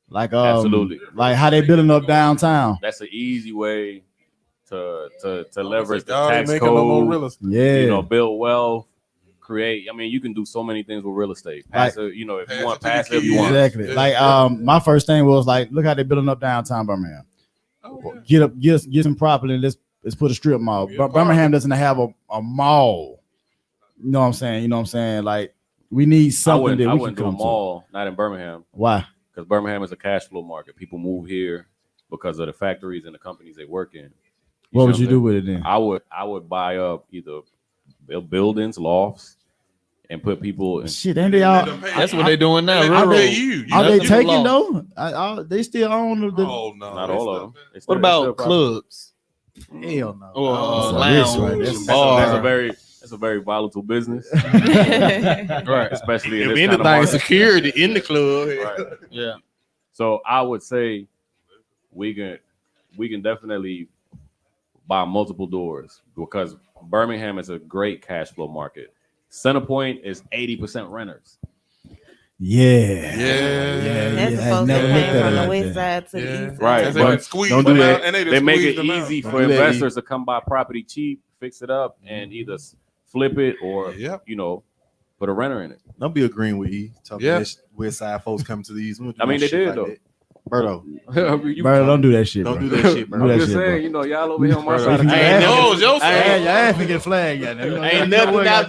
like Absolutely, like how they building up downtown. That's an easy way to leverage the Y'all ain't tax making no more code. real estate. Yeah, Build wealth, create. I mean, you can do so many things with real estate. Passive, if you want passive, you want exactly. Like my first thing was like, look how they building up downtown Birmingham. Get some property. Let's put a strip mall. Birmingham doesn't have a mall. You know what I'm saying? Like we need something that I we wouldn't can do a come to. mall, not in Birmingham. Why? Because Birmingham is a cash flow market. People move here because of the factories and the companies they work in. What would you do with it then? I would buy up either buildings, lofts, and put people in. Shit, ain't they all? That's what they're doing now. Are Rural. They taking though? They still own the. Oh no, Not all of them. What about clubs? Hell no. Or That's lounge, right. bar? That's a very volatile business, Right. especially in If this kind of anything, market. security in the club. Right. Yeah. So I would say we can definitely buy multiple doors because Birmingham is a great cash flow market. Centerpoint is 80% renters. Yeah. That's I supposed to never came looked at it from the like west that. side to the east side. Right, They but done squeezed don't them do out, that. and they They done make it squeezed them out. easy Don't for do that, investors to come buy property cheap, fix it up, and either flip it or put a renter in it. Don't be agreeing with E. Talking that west side folks coming to the east. I mean, they did though. That. Berto, Bro, don't do that shit. don't bro. do that shit, bro. Do that I'm just shit, saying, bro. y'all over here on my Bro, side. if you Ain't ask- No, it's your Hey, side. y'all ain't finna get flagged yet. Ain't nothing out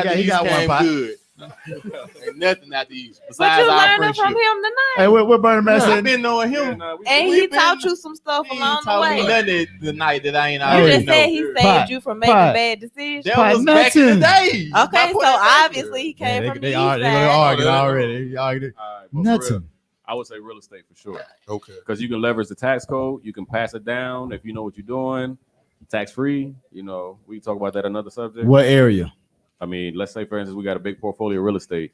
the He east got one came pot. good. Ain't nothing out the east What besides you our learning friendship. from him tonight? Hey, what Burning Man I've said? been knowing him. And he taught you some stuff He along ain't the taught me way. nothing tonight that I ain't You already just know. said he saved Pot, you from making pot. bad decisions. That was back in the day. Okay, so obviously he came from the east side. arguing already. They arguing. Nothing. I would say real estate for sure. Okay. Because you can leverage the tax code, you can pass it down if you know what you're doing, tax free. We talk about that another subject. What area? I mean, let's say for instance we got a big portfolio of real estate.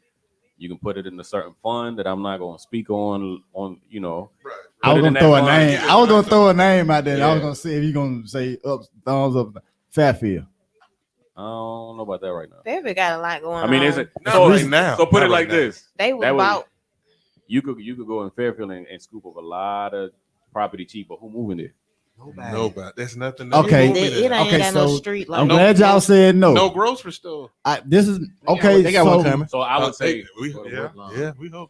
You can put it in a certain fund that I'm not going to speak on. I was gonna throw a name. I was gonna throw a name out there. Yeah. I was gonna see if you gonna say up, thumbs up, Fairfield. I don't know about that right now. Fairfield got a lot going I mean, on. is it Not so? right now. So put Not it like right now. this: They was that would- about you could go in Fairfield and scoop up a lot of property cheap, but who moving there? Nobody. There's nothing. Okay. it ain't Okay, got no so street I'm like glad y'all said no. No grocery store. This is okay. They got one coming. So I would say, we hope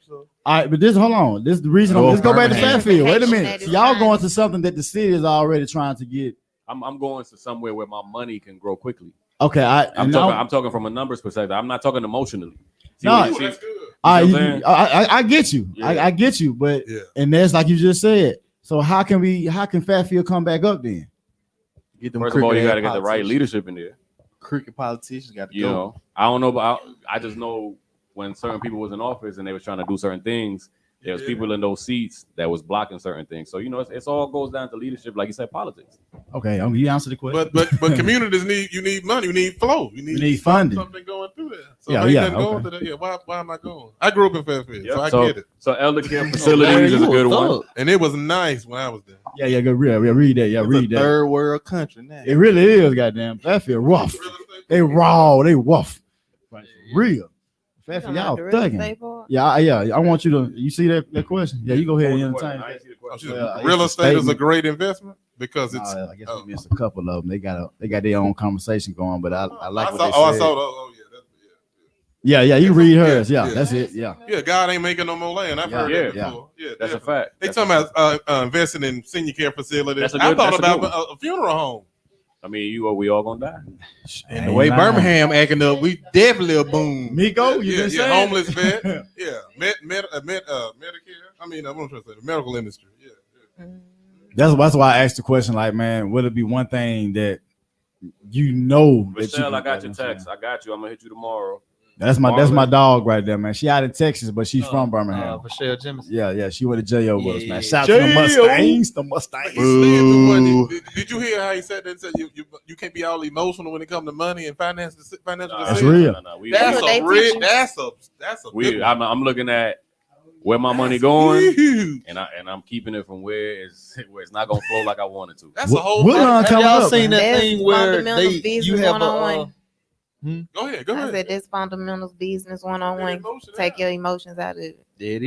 so. All right, but hold on. This is the reason. Let's go back to Fairfield. Wait a minute. So y'all going to something that the city is already trying to get. I'm going to somewhere where my money can grow quickly. Okay, I'm talking from a numbers perspective. I'm not talking emotionally. See No, what you see? That's good. I get you. Yeah. I get you, but and that's like you just said. So how can Fairfield come back up then? Get them First of all, you got to get the right politicians. leadership in there. Cricket politicians got to You go. know, I don't know, but I just know when certain people was in office and they was trying to do certain things, There was people in those seats that was blocking certain things. So it's all goes down to leadership, like you said, politics. Okay, you answered the question. But communities need money. You need flow. You need funding. Something going through there. So Yeah, ain't yeah, nothing going okay. through there. Yeah, why am I going? I grew up in Fairfield, Yep. so I get it. So elder care facilities is a good one. And it was nice when I was there. Yeah, go read that. Yeah, It's read a that. third world country now. It really is, goddamn. Fairfield rough. They raw. They rough. Right. Real. Fairfield, y'all thugging. Yeah. I want you to. You see that question? Yeah, you go ahead and entertain. Real estate is a great investment because it's. I guess we missed a couple of them. They got their own conversation going, but I like what they said. I saw. Yeah, you read hers. Yeah, that's it. Yeah. Yeah, God ain't making no more land. I've heard that before. Yeah, that's a fact. They talking about investing in senior care facilities. I thought about a funeral home. I mean, we all gonna die. And the way Birmingham acting up, we definitely a boom. Miko, you been saying homeless vet. Yeah, Medicare. I mean, I'm trying to say the medical industry. Yeah. That's why I asked the question. Like, man, would it be one thing that you know? Michelle, I got your text. I got you. I'm gonna hit you tomorrow. That's my dog right there, man. She out in Texas, but she's from Birmingham. Michelle Jemison. Yeah, she went to jail with us, man. Shout out to the Mustangs. Did you hear how he said that? He said you can't be all emotional when it comes to money and financial decisions. That's real. That's a weird. I'm looking at where my money going, and I'm keeping it from where it's not gonna flow like I want it to. That's a whole. Have y'all seen that thing where you have a? Go ahead. I said this fundamentals business 101. Take your emotions out of it.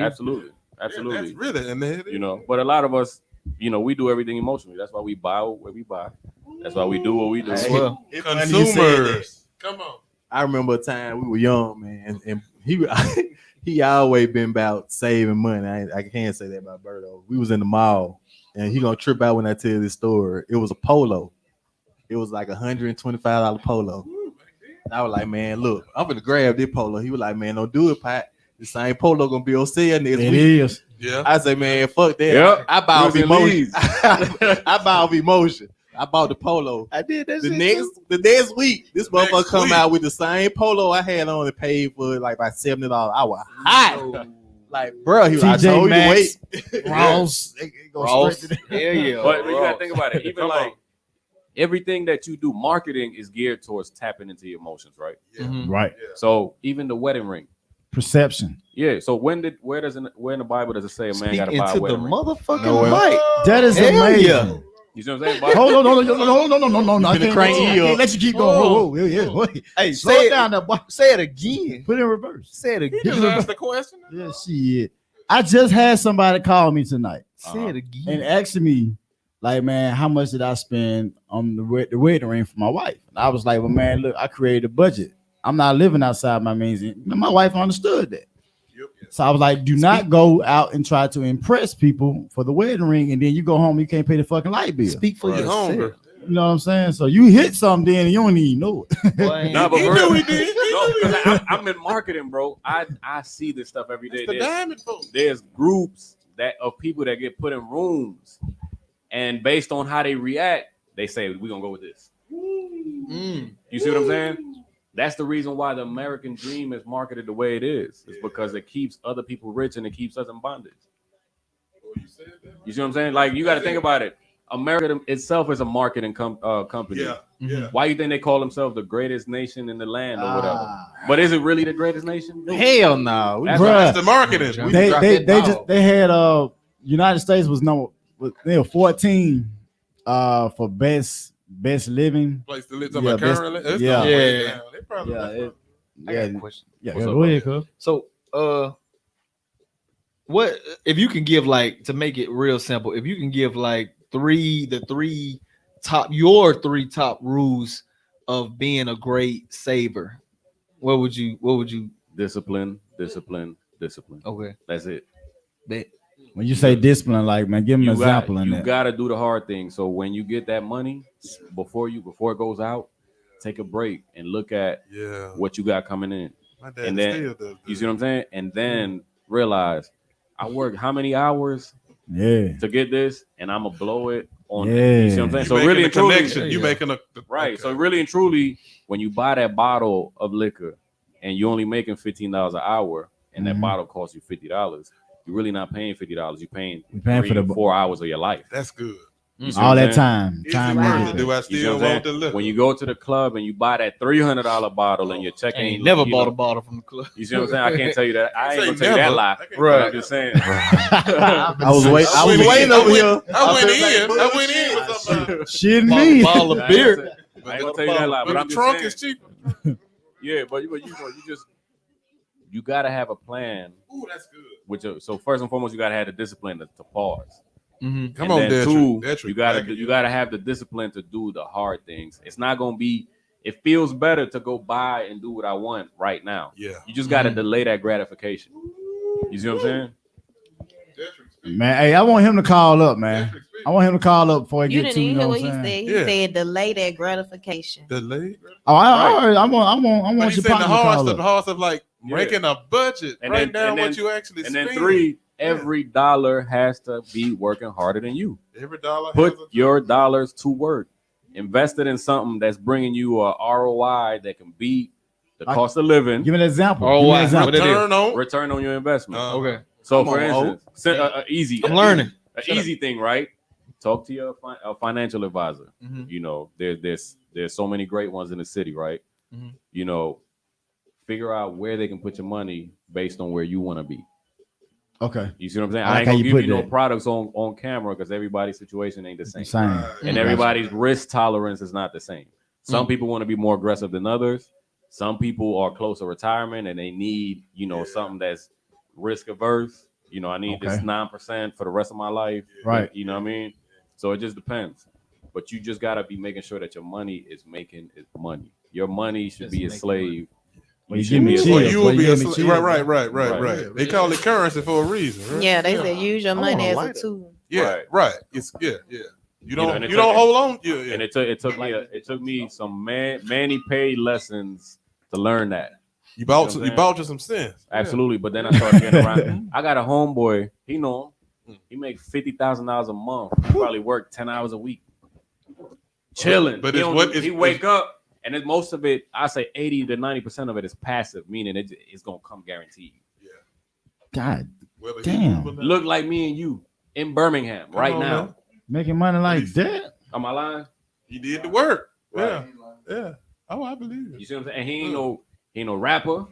Absolutely. Yeah, that's really, but a lot of us, we do everything emotionally. That's why we buy what we buy. That's why we do what we do. Well, consumers. Come on. I remember a time we were young, man, and he always been about saving money. I can't say that about Berto. We was in the mall, and he gonna trip out when I tell this story. It was a polo. It was like $125 polo. I was like, man, look, I'm gonna grab this polo. He was like, man, don't do it, Pat. The same polo gonna be on sale next week. It is. Yeah. I say, man, fuck that. Yep. I buy off emotion. I buy off emotion. I bought the polo. I did that. The next week, this motherfucker come out with the same polo I had on and paid for like about $70. I was hot. Like, bro, he was like, I told you to wait. Ross. Yeah. But you gotta think about it. Even like everything that you do, marketing is geared towards tapping into your emotions, right? Yeah. Right. Yeah. So even the wedding ring. Perception. Yeah. So where in the Bible does it say a man got to buy a wedding ring? Motherfucking mic. That is amazing. You see what I'm saying? Hold on, no. I can't let you keep going. Whoa. Hey, slow it down, boy. Say it again. Put it in reverse. Say it again. You just asked the question. Yeah, shit. I just had somebody call me tonight. Say it again. And asking me, like, man, how much did I spend on the wedding ring for my wife? And I was like, well, man, look, I created a budget. I'm not living outside my means. And my wife understood that. Yep. So I was like, do not go out and try to impress people for the wedding ring, and then you go home, you can't pay the fucking light bill. Speak for yourself. You know what I'm saying? So you hit something then and you don't even know it. No, but He knew he did. I'm in marketing, bro. I see this stuff every day. The diamond folks. There's groups of people that get put in rooms, and based on how they react, they say we're gonna go with this. You see what I'm saying? That's the reason why the American dream is marketed the way it is. It's because it keeps other people rich and it keeps us in bondage. You see what I'm saying? Like, you got to think about it. America itself is a marketing company. Yeah. Why you think they call themselves the greatest nation in the land or whatever? But is it really the greatest nation? Hell no. That's the marketing. They had United States was they were 14 for best living place to live. Currently, I got a question. Go ahead, cuz. So, what if you can give, like, to make it real simple? If you can give like your three top rules of being a great saver, what would you? Discipline. Okay, that's it. When you say discipline, like, man, give me an example in that. You gotta do the hard thing. So when you get that money, before it goes out, take a break and look at what you got coming in. And then you see what I'm saying? And then realize I worked how many hours to get this, and I'm gonna blow it on you see what I'm saying? So really and truly, you making a right. Okay. So really and truly, when you buy that bottle of liquor and you're only making $15 an hour and that bottle costs you $50, you're really not paying $50. You're paying You're paying for 3 the 4 hours of your life. That's good. You see all what I'm that saying? time. Is Time it worth worth it? it. Do I You see still what I'm want the saying? liquor? When you go to the club and you buy that $300 bottle and your check I ain't ain't never you bought know, a bottle from the club. You see what I'm saying? I can't tell you that. I ain't say gonna tell you that never. lie. I can't But I'm Right. just saying. I was waiting I over went- here. I went been like, in. I went in with some. Shit me. Bottle of beer. I ain't gonna tell you that lie. But But I'm the just trunk saying. is cheaper. Yeah, but you gotta have a plan. Ooh, that's good. So first and foremost, you gotta have the discipline to pause. Mm-hmm. Come And on, then Detrick. two, Detrick, you back it gotta have the discipline to do the hard things. It's not gonna be. It feels better to go buy and do what I want right now. Yeah. You just gotta delay that gratification. You see what I'm saying? Man, hey, I want him to call up, man. I want him to call up before he You gets didn't to, even you know hear what what I'm he saying? said. He Yeah. said delay that gratification. Delay. Oh, Right. I But want he's your saying partner the to hard call stuff, the up. hard stuff like Yeah. making a budget, And write then- down and what then- you actually And spend. then three, every dollar has to be working harder than you. Every dollar Put has a your dollars to work. Invest it in something that's bringing you a ROI that can beat the Like- cost of living. Give me an example. Oh, Give me wow. an example. What it is? return on. Return on your investment. Okay. So, Come for on, instance, easy. I'm learning. An Shut easy thing, right? Talk to your financial advisor. Mhm. You know, there's so many great ones in the city, right? Mhm. You know, figure out where they can put your money based on where you want to be. Okay. You see what I'm saying? I like I ain't how gonna you give put you no that. products on camera because everybody's situation ain't the same. Same. And everybody's risk tolerance is not the same. Some people want to be more aggressive than others. Some people are close to retirement and they need, something that's risk averse. I need this Okay. 9% for the rest of my life. Right. You know what I mean? So it just depends. But you just gotta be making sure that your money is making it money. Your money should be a slave. Well, you should give me be a chills. Or slave. you Well, will you be a gave me slave. chills. Right. They call it currency for a reason. Right? Yeah, they said use your wanna money as a light it. tool. Yeah, right. It's yeah. You don't and it you took- don't hold on. Yeah. And it took me some Manny paid lessons to learn that. You bought You know what you I'm bought you some sense. Absolutely. But then I started getting around. I got a homeboy. He know him. He make $50,000 a month. He probably work 10 hours a week. Chilling. But he it's don't what- do- he it's- wake up and it's most of it, I say 80 to 90% of it is passive, meaning it's gonna come guaranteed. God Whether he damn. move or not. Look like me and you in Birmingham Come right on now. now. Making money like that. Am I lying? You did the work. Right. Yeah. Oh, I believe it. You see what I'm saying? And he ain't no rapper.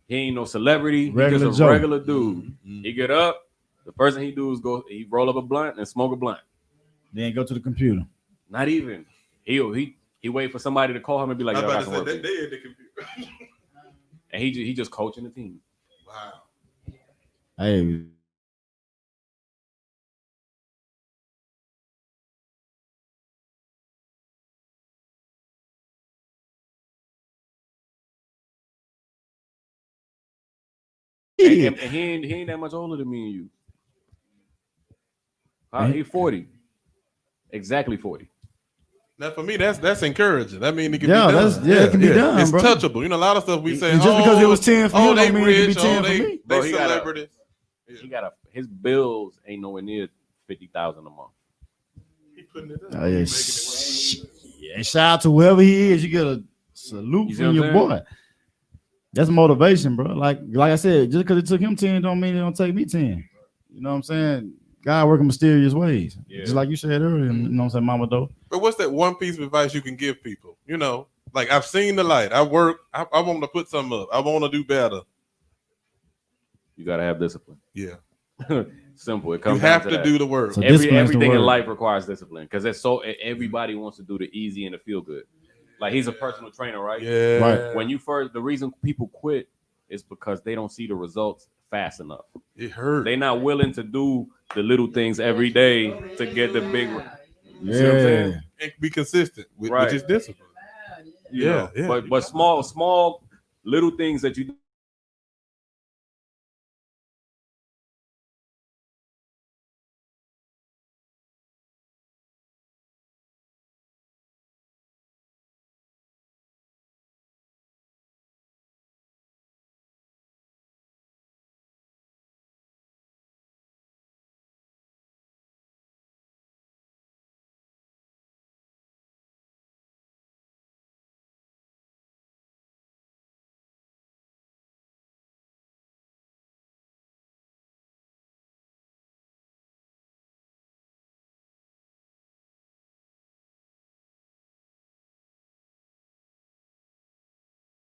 He ain't no celebrity. Regular He just Joe. a regular dude. He get up. The first thing he do is he roll up a blunt and smoke a blunt. Then go to the computer. Not even. He wait for somebody to call him and be like, I'm "Yo, I about got to some say work." that for you." they in the computer. And he just coaching the team. Wow. Hey. And he ain't that much older than me and you. He 40. Exactly 40. Now for me, that's encouraging. That means it can Yeah, be done. it can be done, It's bro. touchable. You know, a lot of stuff we say. And just because it was 10 for you they don't mean it can be rich, 10 for they, me. Bro, They he got a- celebrities. He got his bills ain't nowhere near 50,000 a month. He putting it up. Oh, yeah. He making it work. Yeah, shout out to whoever he is. You get a salute You see from what your I'm saying? boy. That's motivation, bro. Like I said, just because it took him 10 don't mean it don't take me 10. You know what I'm saying? God working mysterious ways. Yeah. Just like you said earlier, you know what I'm saying, Mama Doe. But what's that one piece of advice you can give people? You know, like I've seen the light. I work. I want to put something up. I want to do better. You gotta have discipline. Yeah. Simple. It You comes have down to that. do the work. So discipline is the Everything in word. life requires discipline because everybody wants to do the easy and the feel good. Like he's a personal trainer, right? Yeah. Right. When the reason people quit is because they don't see the results fast enough. It hurt. They're not willing to do the little things every day to get the big. You see what I'm Yeah. saying? And be consistent, which Right. is discipline. You know? But small little things that you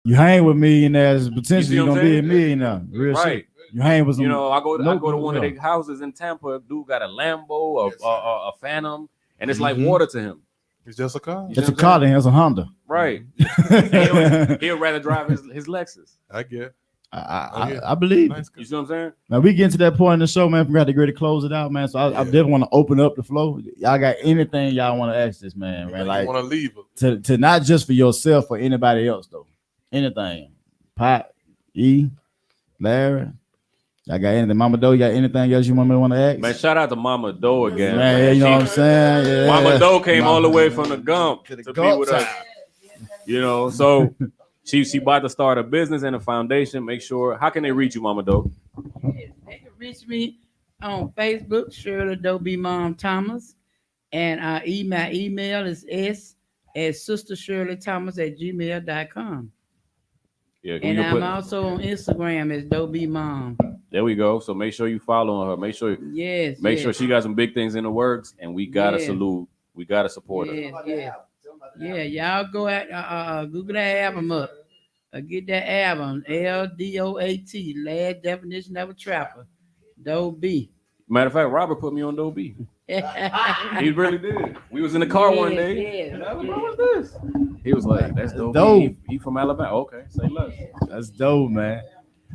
You hang with millionaires, potentially You see you're what gonna I'm be a saying? millionaire. Real Right. shit. You hang with some. You know, I go to one of yeah. their houses in Tampa. Dude got a Lambo, a Phantom, and it's like Mhm. water to him. It's just a car. You It's see a what I'm car, saying? then it's a Honda. Right. he'll rather drive his Lexus. I get. I believe it. Nice car. You see what I'm saying? Now we get to that point in the show, man. We got to get to close it out, man. So I definitely want to open up the flow. Y'all got anything y'all want to ask this man, man? Like want to leave it. to not just for yourself or anybody else though. Anything. Pot, E, Larry. I got anything. Mama Doe, you got anything else you want to ask? Man, shout out to Mama Doe again. Man, you know what I'm saying? Yeah. Mama Doe came all the way from the Gump to be Gulp with us. You know, so she about to start a business and a foundation. Make sure. How can they reach you, Mama Doe? They can reach me on Facebook, Shirley Dobie Mom Thomas, and my email is s@sistershirleythomas@gmail.com. Yeah, And I'm also on Instagram as Dobie Mom. There we go. So make sure you follow her. Make sure sure she got some big things in the works, and we gotta salute. We gotta support her. Yeah, y'all go out, Google that album up. Get that album, LDOAT, Last Definition of a Trapper, Doe B. Matter of fact, Robert put me on Doe B. He really did. We was in the car one day. And I was like, what was this? He was like, that's Doe B. He from Alabama. Okay, say less. That's dope, man.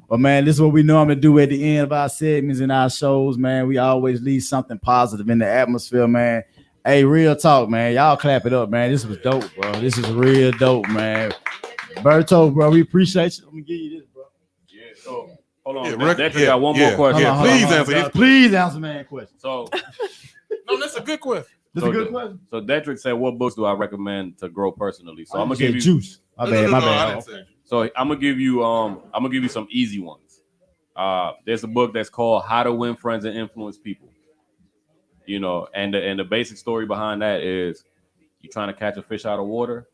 But man, this is what we normally do at the end of our segments and our shows, man. We always leave something positive in the atmosphere, man. Hey, real talk, man. Y'all clap it up, man. This was dope, bro. This is real dope, man. Berto, bro, we appreciate you. Let me give you this, bro. Yeah, so hold on. Yeah, Detrick got one more question. Yeah, Please answer, man, question. So no, that's a good question. That's a good question. So Detrick said, what books do I recommend to grow personally? So I'm gonna give you juice. My bad. So I'm gonna give you some easy ones. There's a book that's called How to Win Friends and Influence People. You know, and the basic story behind that is you're trying to catch a fish out of water.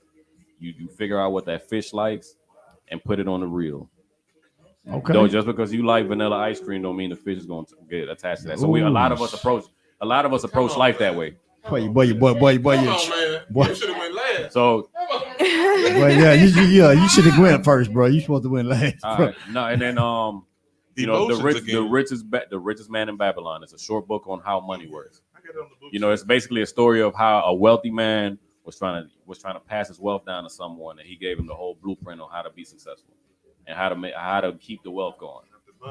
You figure out what that fish likes and put it on the reel. Okay. Though just because you like vanilla ice cream don't mean the fish is going to get attached to that. So a lot of us approach life that way. Boy. You should have went last. So you should have went first, bro. You supposed to win last. All right. No, and then you know, the richest man in Babylon. It's a short book on how money works. You know, it's basically a story of how a wealthy man was trying to pass his wealth down to someone, and he gave him the whole blueprint on how to be successful and how to keep the wealth going.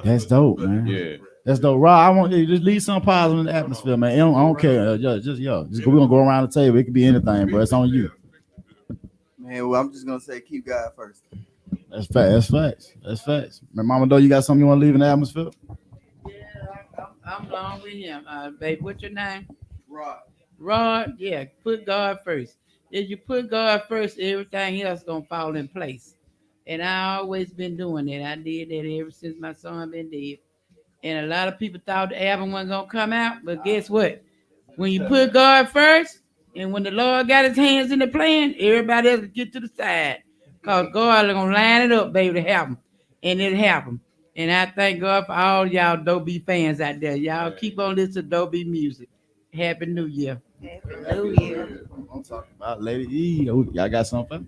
That's dope, man. Yeah, that's dope. Rob, I want you to just leave some positive in the atmosphere, man. I don't care. Just we're gonna go around the table. It could be anything, bro. It's on you. Man, well, I'm just gonna say keep God first. That's facts. Man, Mama Doe, you got something you want to leave in the atmosphere? Yeah, I'm along with him. Babe, what's your name? Rod, yeah, put God first. If you put God first, everything else gonna fall in place. And I always been doing that. I did that ever since my son been dead. And a lot of people thought the album wasn't gonna come out, but guess what? When you put God first, and when the Lord got his hands in the plan, everybody else get to the side. Because God is gonna line it up, baby, to happen. And it happened. And I thank God for all y'all Dobie fans out there. Y'all keep on listening to Dobie music. Happy New Year. Happy New Year. I'm talking about Lady E. Y'all got something?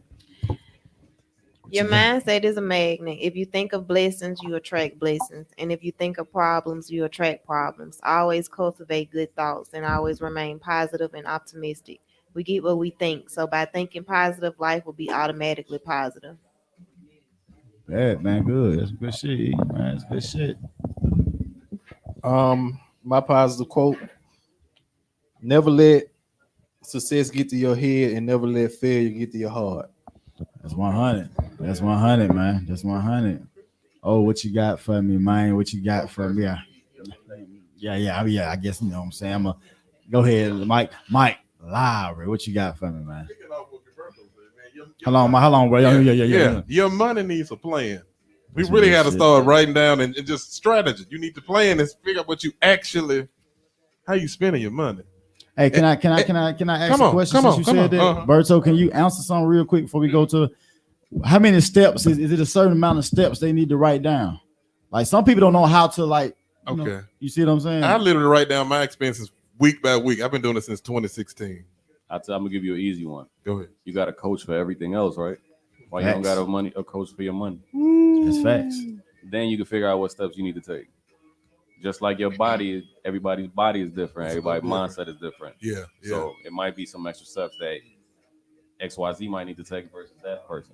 Your mindset is a magnet. If you think of blessings, you attract blessings. And if you think of problems, you attract problems. Always cultivate good thoughts and always remain positive and optimistic. We get what we think. So by thinking positive, life will be automatically positive. Bad, man. Good. That's good shit, man. That's good shit. My positive quote: never let success get to your head and never let failure get to your heart. That's 100. That's 100, man. That's 100. Oh, what you got for me, man? What you got for me? Yeah. I guess you know what I'm saying. I'm gonna go ahead, Mike Lowry. What you got for me, man? How long, bro? Yeah. Your money needs a plan. We really got to start writing down and just strategy. You need to plan and figure out what you actually, how you spending your money. Hey, can I ask a question since you said that? Berto, can you answer something real quick before we go to how many steps? Is it a certain amount of steps they need to write down? Like some people don't know how to you see what I'm saying? I literally write down my expenses week by week. I've been doing it since 2016. I'm gonna give you an easy one. Go ahead. You got a coach for everything else, right? Why you don't Facts. got a coach for your money? That's facts. Then you can figure out what steps you need to take. Just like your body, everybody's body is different. Everybody's mindset is different. Yeah. So it might be some extra steps that XYZ might need to take versus that person.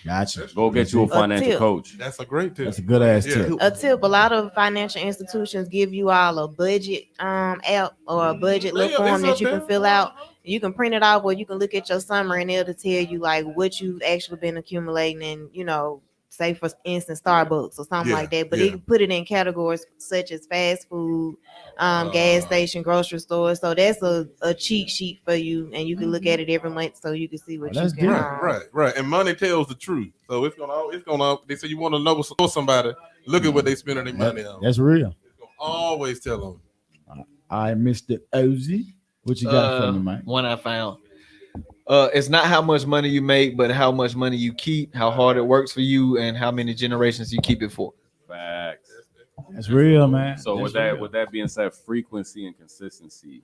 Gotcha. Go get you a financial tip. coach. That's a great tip. That's a good ass Yeah. tip. A tip: a lot of financial institutions give you all a budget app or a budget little form that you can fill out. You can print it off, or you can look at your summary and it'll tell you like what you've actually been accumulating, and say for instance Starbucks or something like that. But yeah. you can put it in categories such as fast food, gas station, grocery store. So that's a cheat sheet for you, and you can look at it every month so you can see what that's you can. good. Right. And money tells the truth. So it's gonna. They say you want to know somebody. Look at what they spending their money on. That's real. It's gonna always tell them. All right, Mr. Ozzy, what you got for me, man? One I found. It's not how much money you make, but how much money you keep, how hard it works for you, and how many generations you keep it for. Facts. That's real, man. So That's with that being said, frequency and consistency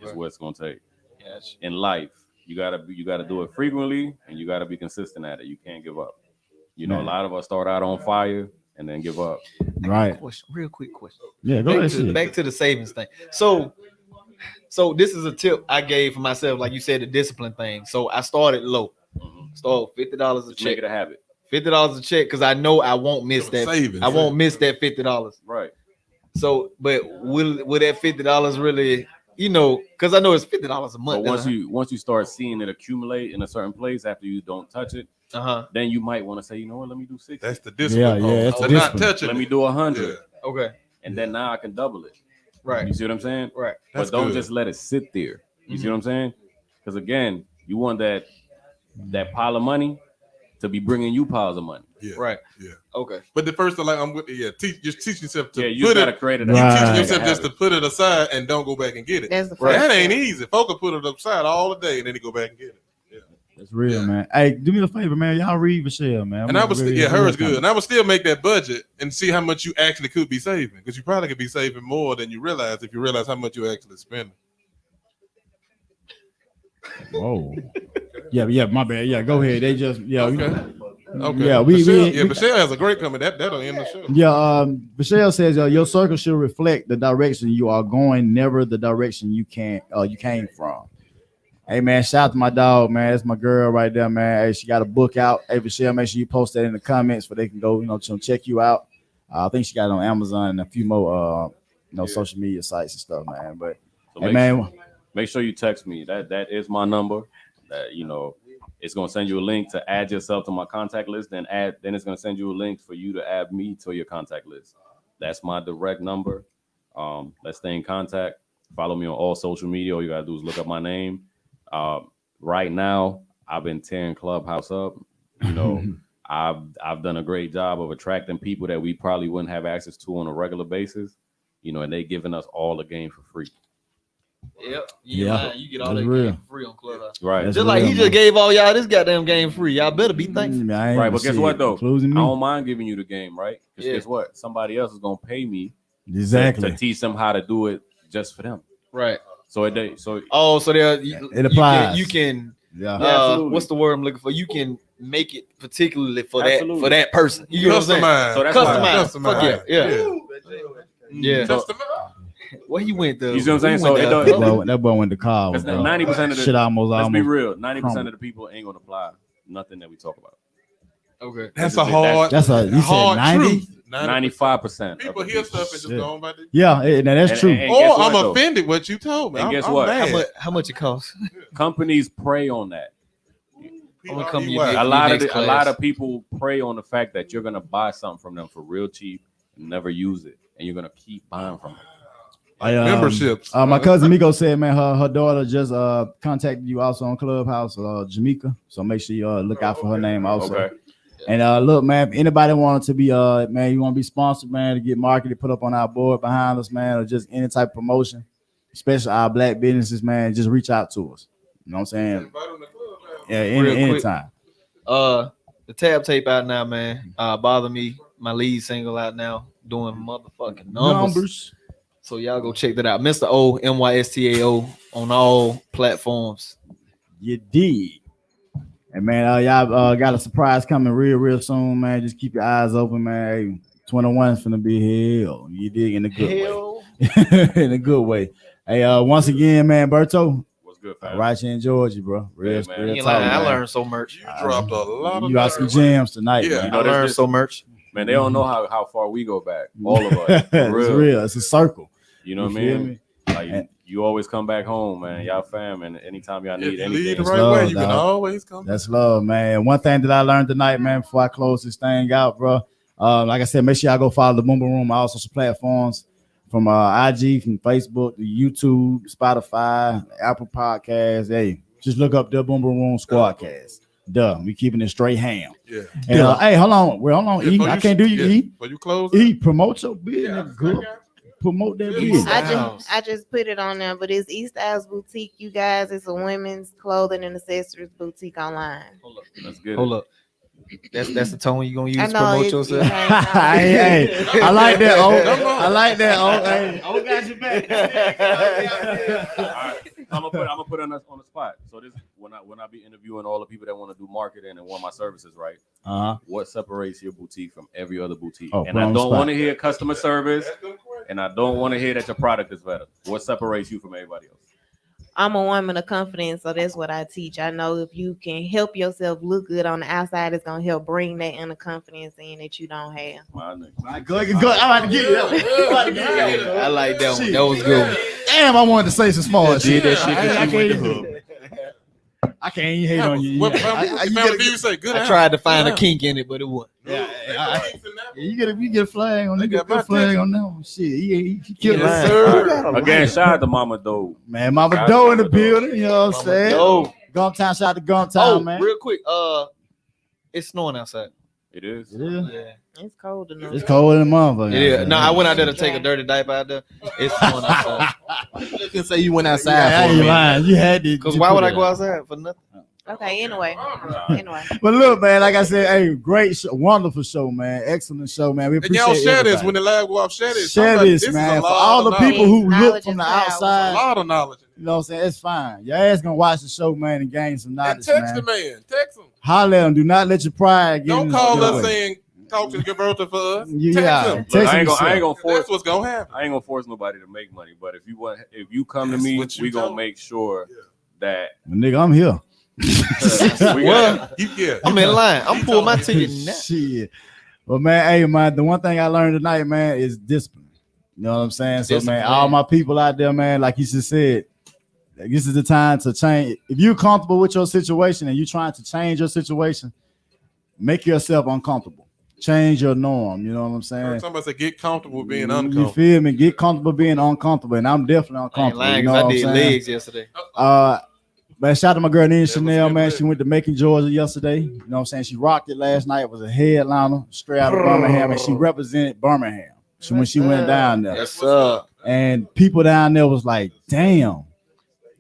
is what it's gonna take. Yes. In life, you gotta do it frequently, and you gotta be consistent at it. You can't give up. A lot of us start out on fire and then give up. right. Real quick question. Yeah, go ahead. Back to the savings thing. So this is a tip I gave for myself, like you said, the discipline thing. So I started low. Start $50 a check. Make it a habit. $50 a check because I know I won't miss that. Savings. I won't miss that $50. Right. So, but will that $50 really? Because I know it's $50 a month. But once you start seeing it accumulate in a certain place after you don't touch it, then you might want to say, you know what, let me do 60. That's the discipline. Yeah, that's the not discipline. touching. Let me it. do 100. Yeah. Okay. And then now I can double it. Right. You see what I'm saying? Right. That's but don't good. just let it sit there. You see what I'm saying? Because again, you want that pile of money to be bringing you piles of money. Yeah. Right. Yeah. Okay. But the first thing, like I'm with just teach yourself to You put gotta it. create it. You Right. teach yourself just to put it aside and don't go back and get it. That's the first That ain't step. easy. Folk will put it aside all the day and then he go back and get it. Yeah. That's real, man. Hey, do me a favor, man. Y'all read Michelle, man. And I was hers good. And I would still make that budget and see how much you actually could be saving. Because you probably could be saving more than you realize if you realize how much you actually spending. Whoa. Yeah, my bad. Yeah, go ahead. They just Okay. Yeah, Michelle has a great comment. That'll end the show. Yeah, Michelle says your circle should reflect the direction you are going, never the direction you came from. Hey man, shout out to my dog, man. That's my girl right there, man. Hey, she got a book out. Hey, Michelle, make sure you post that in the comments so they can go, check you out. I think she got it on Amazon and a few more, social media sites and stuff, man. But So hey, man, make sure you text me. That is my number. That it's gonna send you a link to add yourself to my contact list. Then it's gonna send you a link for you to add me to your contact list. That's my direct number. Let's stay in contact. Follow me on all social media. All you gotta do is look up my name. Right now, I've been tearing Clubhouse up. I've done a great job of attracting people that we probably wouldn't have access to on a regular basis. And they giving us all the game for free. Yep. Yeah. You get all That's that real. game for free on Clubhouse. Right. That's Just like real, he man. just gave all y'all this goddamn game free. Y'all better be thankful. I ain't Right, even but guess see what it. though? Including I me. don't mind giving you the game, right? Because Yeah. guess what? Somebody else is gonna pay me Exactly. to teach them how to do it just for them. Right. So there It applies. You can Yeah. absolutely. what's the word I'm looking for? You can make it particularly for Absolutely. that person. You know what I'm saying? Customize. So that's Customized. Fuck yeah. Yeah. So, Where he went though? you see what I'm saying? So That boy went to car. 90% of the shit almost. let's be almost real. 90% crumbled. of the people ain't gonna apply nothing that we talk about. Okay. That's a hard. That's a you said hard 90? truth. 95%. People hear stuff and just Shit. go on by this. Yeah, now that's And- true. and guess Or what, I'm though? offended what you told me. And I'm, guess I'm what? mad. How much it costs? Companies prey on that. I'm gonna come to P-R-E-Y. you. A lot next of class. people prey on the fact that you're gonna buy something from them for real cheap and never use it, and you're gonna keep buying from them. Memberships. My cousin Miko said, man, her daughter just contacted you also on Clubhouse, Jamaica. So make sure you look out for her name also. Okay. And look, man, if anybody wanted to be man, you want to be sponsored, man, to get marketed, put up on our board behind us, man, or just any type of promotion, especially our black businesses, man, just reach out to us. You know what I'm saying? Yeah, Real quick. anytime. The tab tape out now, man. Bother Me, my lead single out now, doing motherfucking numbers. So y'all go check that out. Mr. O, MYSTAO on all platforms. You dig. And man, y'all got a surprise coming real soon, man. Just keep your eyes open, man. Hey, 21's finna be hell. You dig in a good way. In a good way. Hey, once again, man, Berto. What's good, fam? Right here in Georgia, bro. Real man. talk, I man. learned so much. You dropped a lot of. You got some gems tonight, Yeah. man. You know, I learned so much. Man, they don't know how far we go back. All of us. For It's real. It's a circle. You know what I feel mean? me? Like you always come back home, man. Y'all fam, and anytime y'all need If you anything. lead the It's right love, way, you can dog. always come. That's love, man. One thing that I learned tonight, man, before I close this thing out, bro. Like I said, make sure y'all go follow the Boom Boom Room. Also, some platforms from IG, from Facebook, YouTube, Spotify, Apple Podcasts. Hey, just look up the Boom Boom Room Squadcast. Duh, we keeping it straight ham. Yeah. And, hey, hold on. Hold on, Yeah, E. before I you- can't do you, yeah, E. before you close. E, promote your business, girl. Promote that business. I just put it on there, but it's East Styles Boutique, you guys. It's a women's clothing and accessories boutique online. That's good. Hold up. That's the tone you gonna use I to know promote it's- yourself. Hey, I like that. Oh, I like that. Oh, hey. I got you back. All right. I'm gonna put on the spot. So this when I be interviewing all the people that want to do marketing and want my services, right? What separates your boutique from every other boutique? Oh, And put I on the don't spot. want to hear customer service, and I don't want to hear that your product is better. What separates you from everybody else? I'm a woman of confidence, so that's what I teach. I know if you can help yourself look good on the outside, it's gonna help bring that inner confidence in that you don't have. My nigga. Go. I'm about to get it. I like that one. That was good. Damn, I wanted to say some small shit. Did that shit I that you went can't to even- I can't even hate on you. What You family do you say? Good. I tried to find a kink in it, but it wasn't. you get a flag on They that. got Get a my flag on that one. Shit, he killed Yes, it. sir. Again, shout out to Mama Doe. Man, Mama Shout out Doe to in the Mama Doe. building. You know what I'm saying? Doe. Gump Town, shout out to Gump Town, Oh, man. real quick. It's snowing outside. It is. Yeah. It's cold enough. It's cold in the motherfucker. It is. No, I went out there to take a dirty diaper out there. It's snowing outside. You can say you went outside I for a ain't minute. lying. You had to. Because you why put would I it go out. outside for nothing? Okay, anyway. But look, man, like I said, hey, great show, wonderful show, man. Excellent show, man. We And appreciate y'all share this everybody. when the lab go off. Share this. Share Somebody- this, is man. a For lot all the of people knowledge. who look from the Knowledge is A outside, lot of knowledge. you know what I'm saying? It's fine. Your ass gonna watch the show, man, and gain some And knowledge, text man. the man. Text him. Holler at him. Do not let your pride get Don't in call the us way. saying talk to Gilberto for us. Yeah, Text him. text Look, him I ain't yourself. gonna force. That's what's gonna happen. I ain't gonna force nobody to make money. But if you come That's to me, what you we gonna told. make sure that Nigga, I'm here. we got. Yeah. I'm in line. I'm pulling my ticket now. Shit. But man, hey man, the one thing I learned tonight, man, is discipline. You know what I'm saying? So man, all my people out there, man, like you just said, this is the time to change. If you're comfortable with your situation and you're trying to change your situation, make yourself uncomfortable. Change your norm. You know what I'm saying? Somebody said get comfortable being You uncomfortable. feel me? Get comfortable being uncomfortable, and I'm definitely I ain't uncomfortable. lying You know because what I I'm did saying? legs yesterday. Man, shout out to my girl Nina was Chanel, good, man. good. She went to Macon, Georgia yesterday. You know what I'm saying? She rocked it last night. It was a headliner straight out of Birmingham, and she represented Birmingham. So when she went down there, Yes, sir. and people down there was like, damn.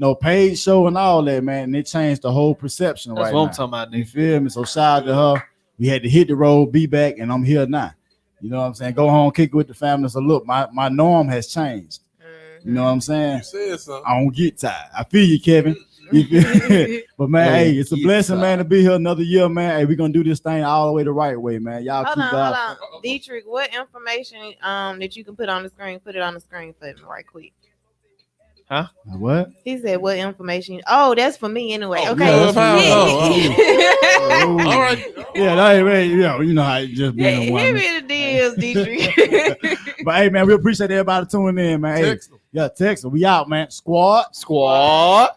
No paid show and all that, man. And it changed the whole perception That's right what I'm now. talking about, You nigga. feel me? So shout out to her. We had to hit the road, be back, and I'm here now. You know what I'm saying? Go home, kick it with the family. So look, my norm has changed. You know what I'm saying? You said something. I don't get tired. I feel you, Kevin. You feel- but man, hey, it's a blessing, man, to be here another year, man. Hey, we're gonna do this thing all the way the right way, man. Y'all Hold keep on, God. hold on. Dietrich, what information that you can put on the screen? Put it on the screen for me right quick. What? He said, "What information?" Oh, that's for me anyway. Oh, Okay. yeah, that's Ooh. All right. Yeah, that ain't right. You know how it just being a Here woman. it is, Dietrich. But hey, man, we appreciate everybody tuning in, man. Hey, Text them. yeah, text them. We out, man. Squad. Squad.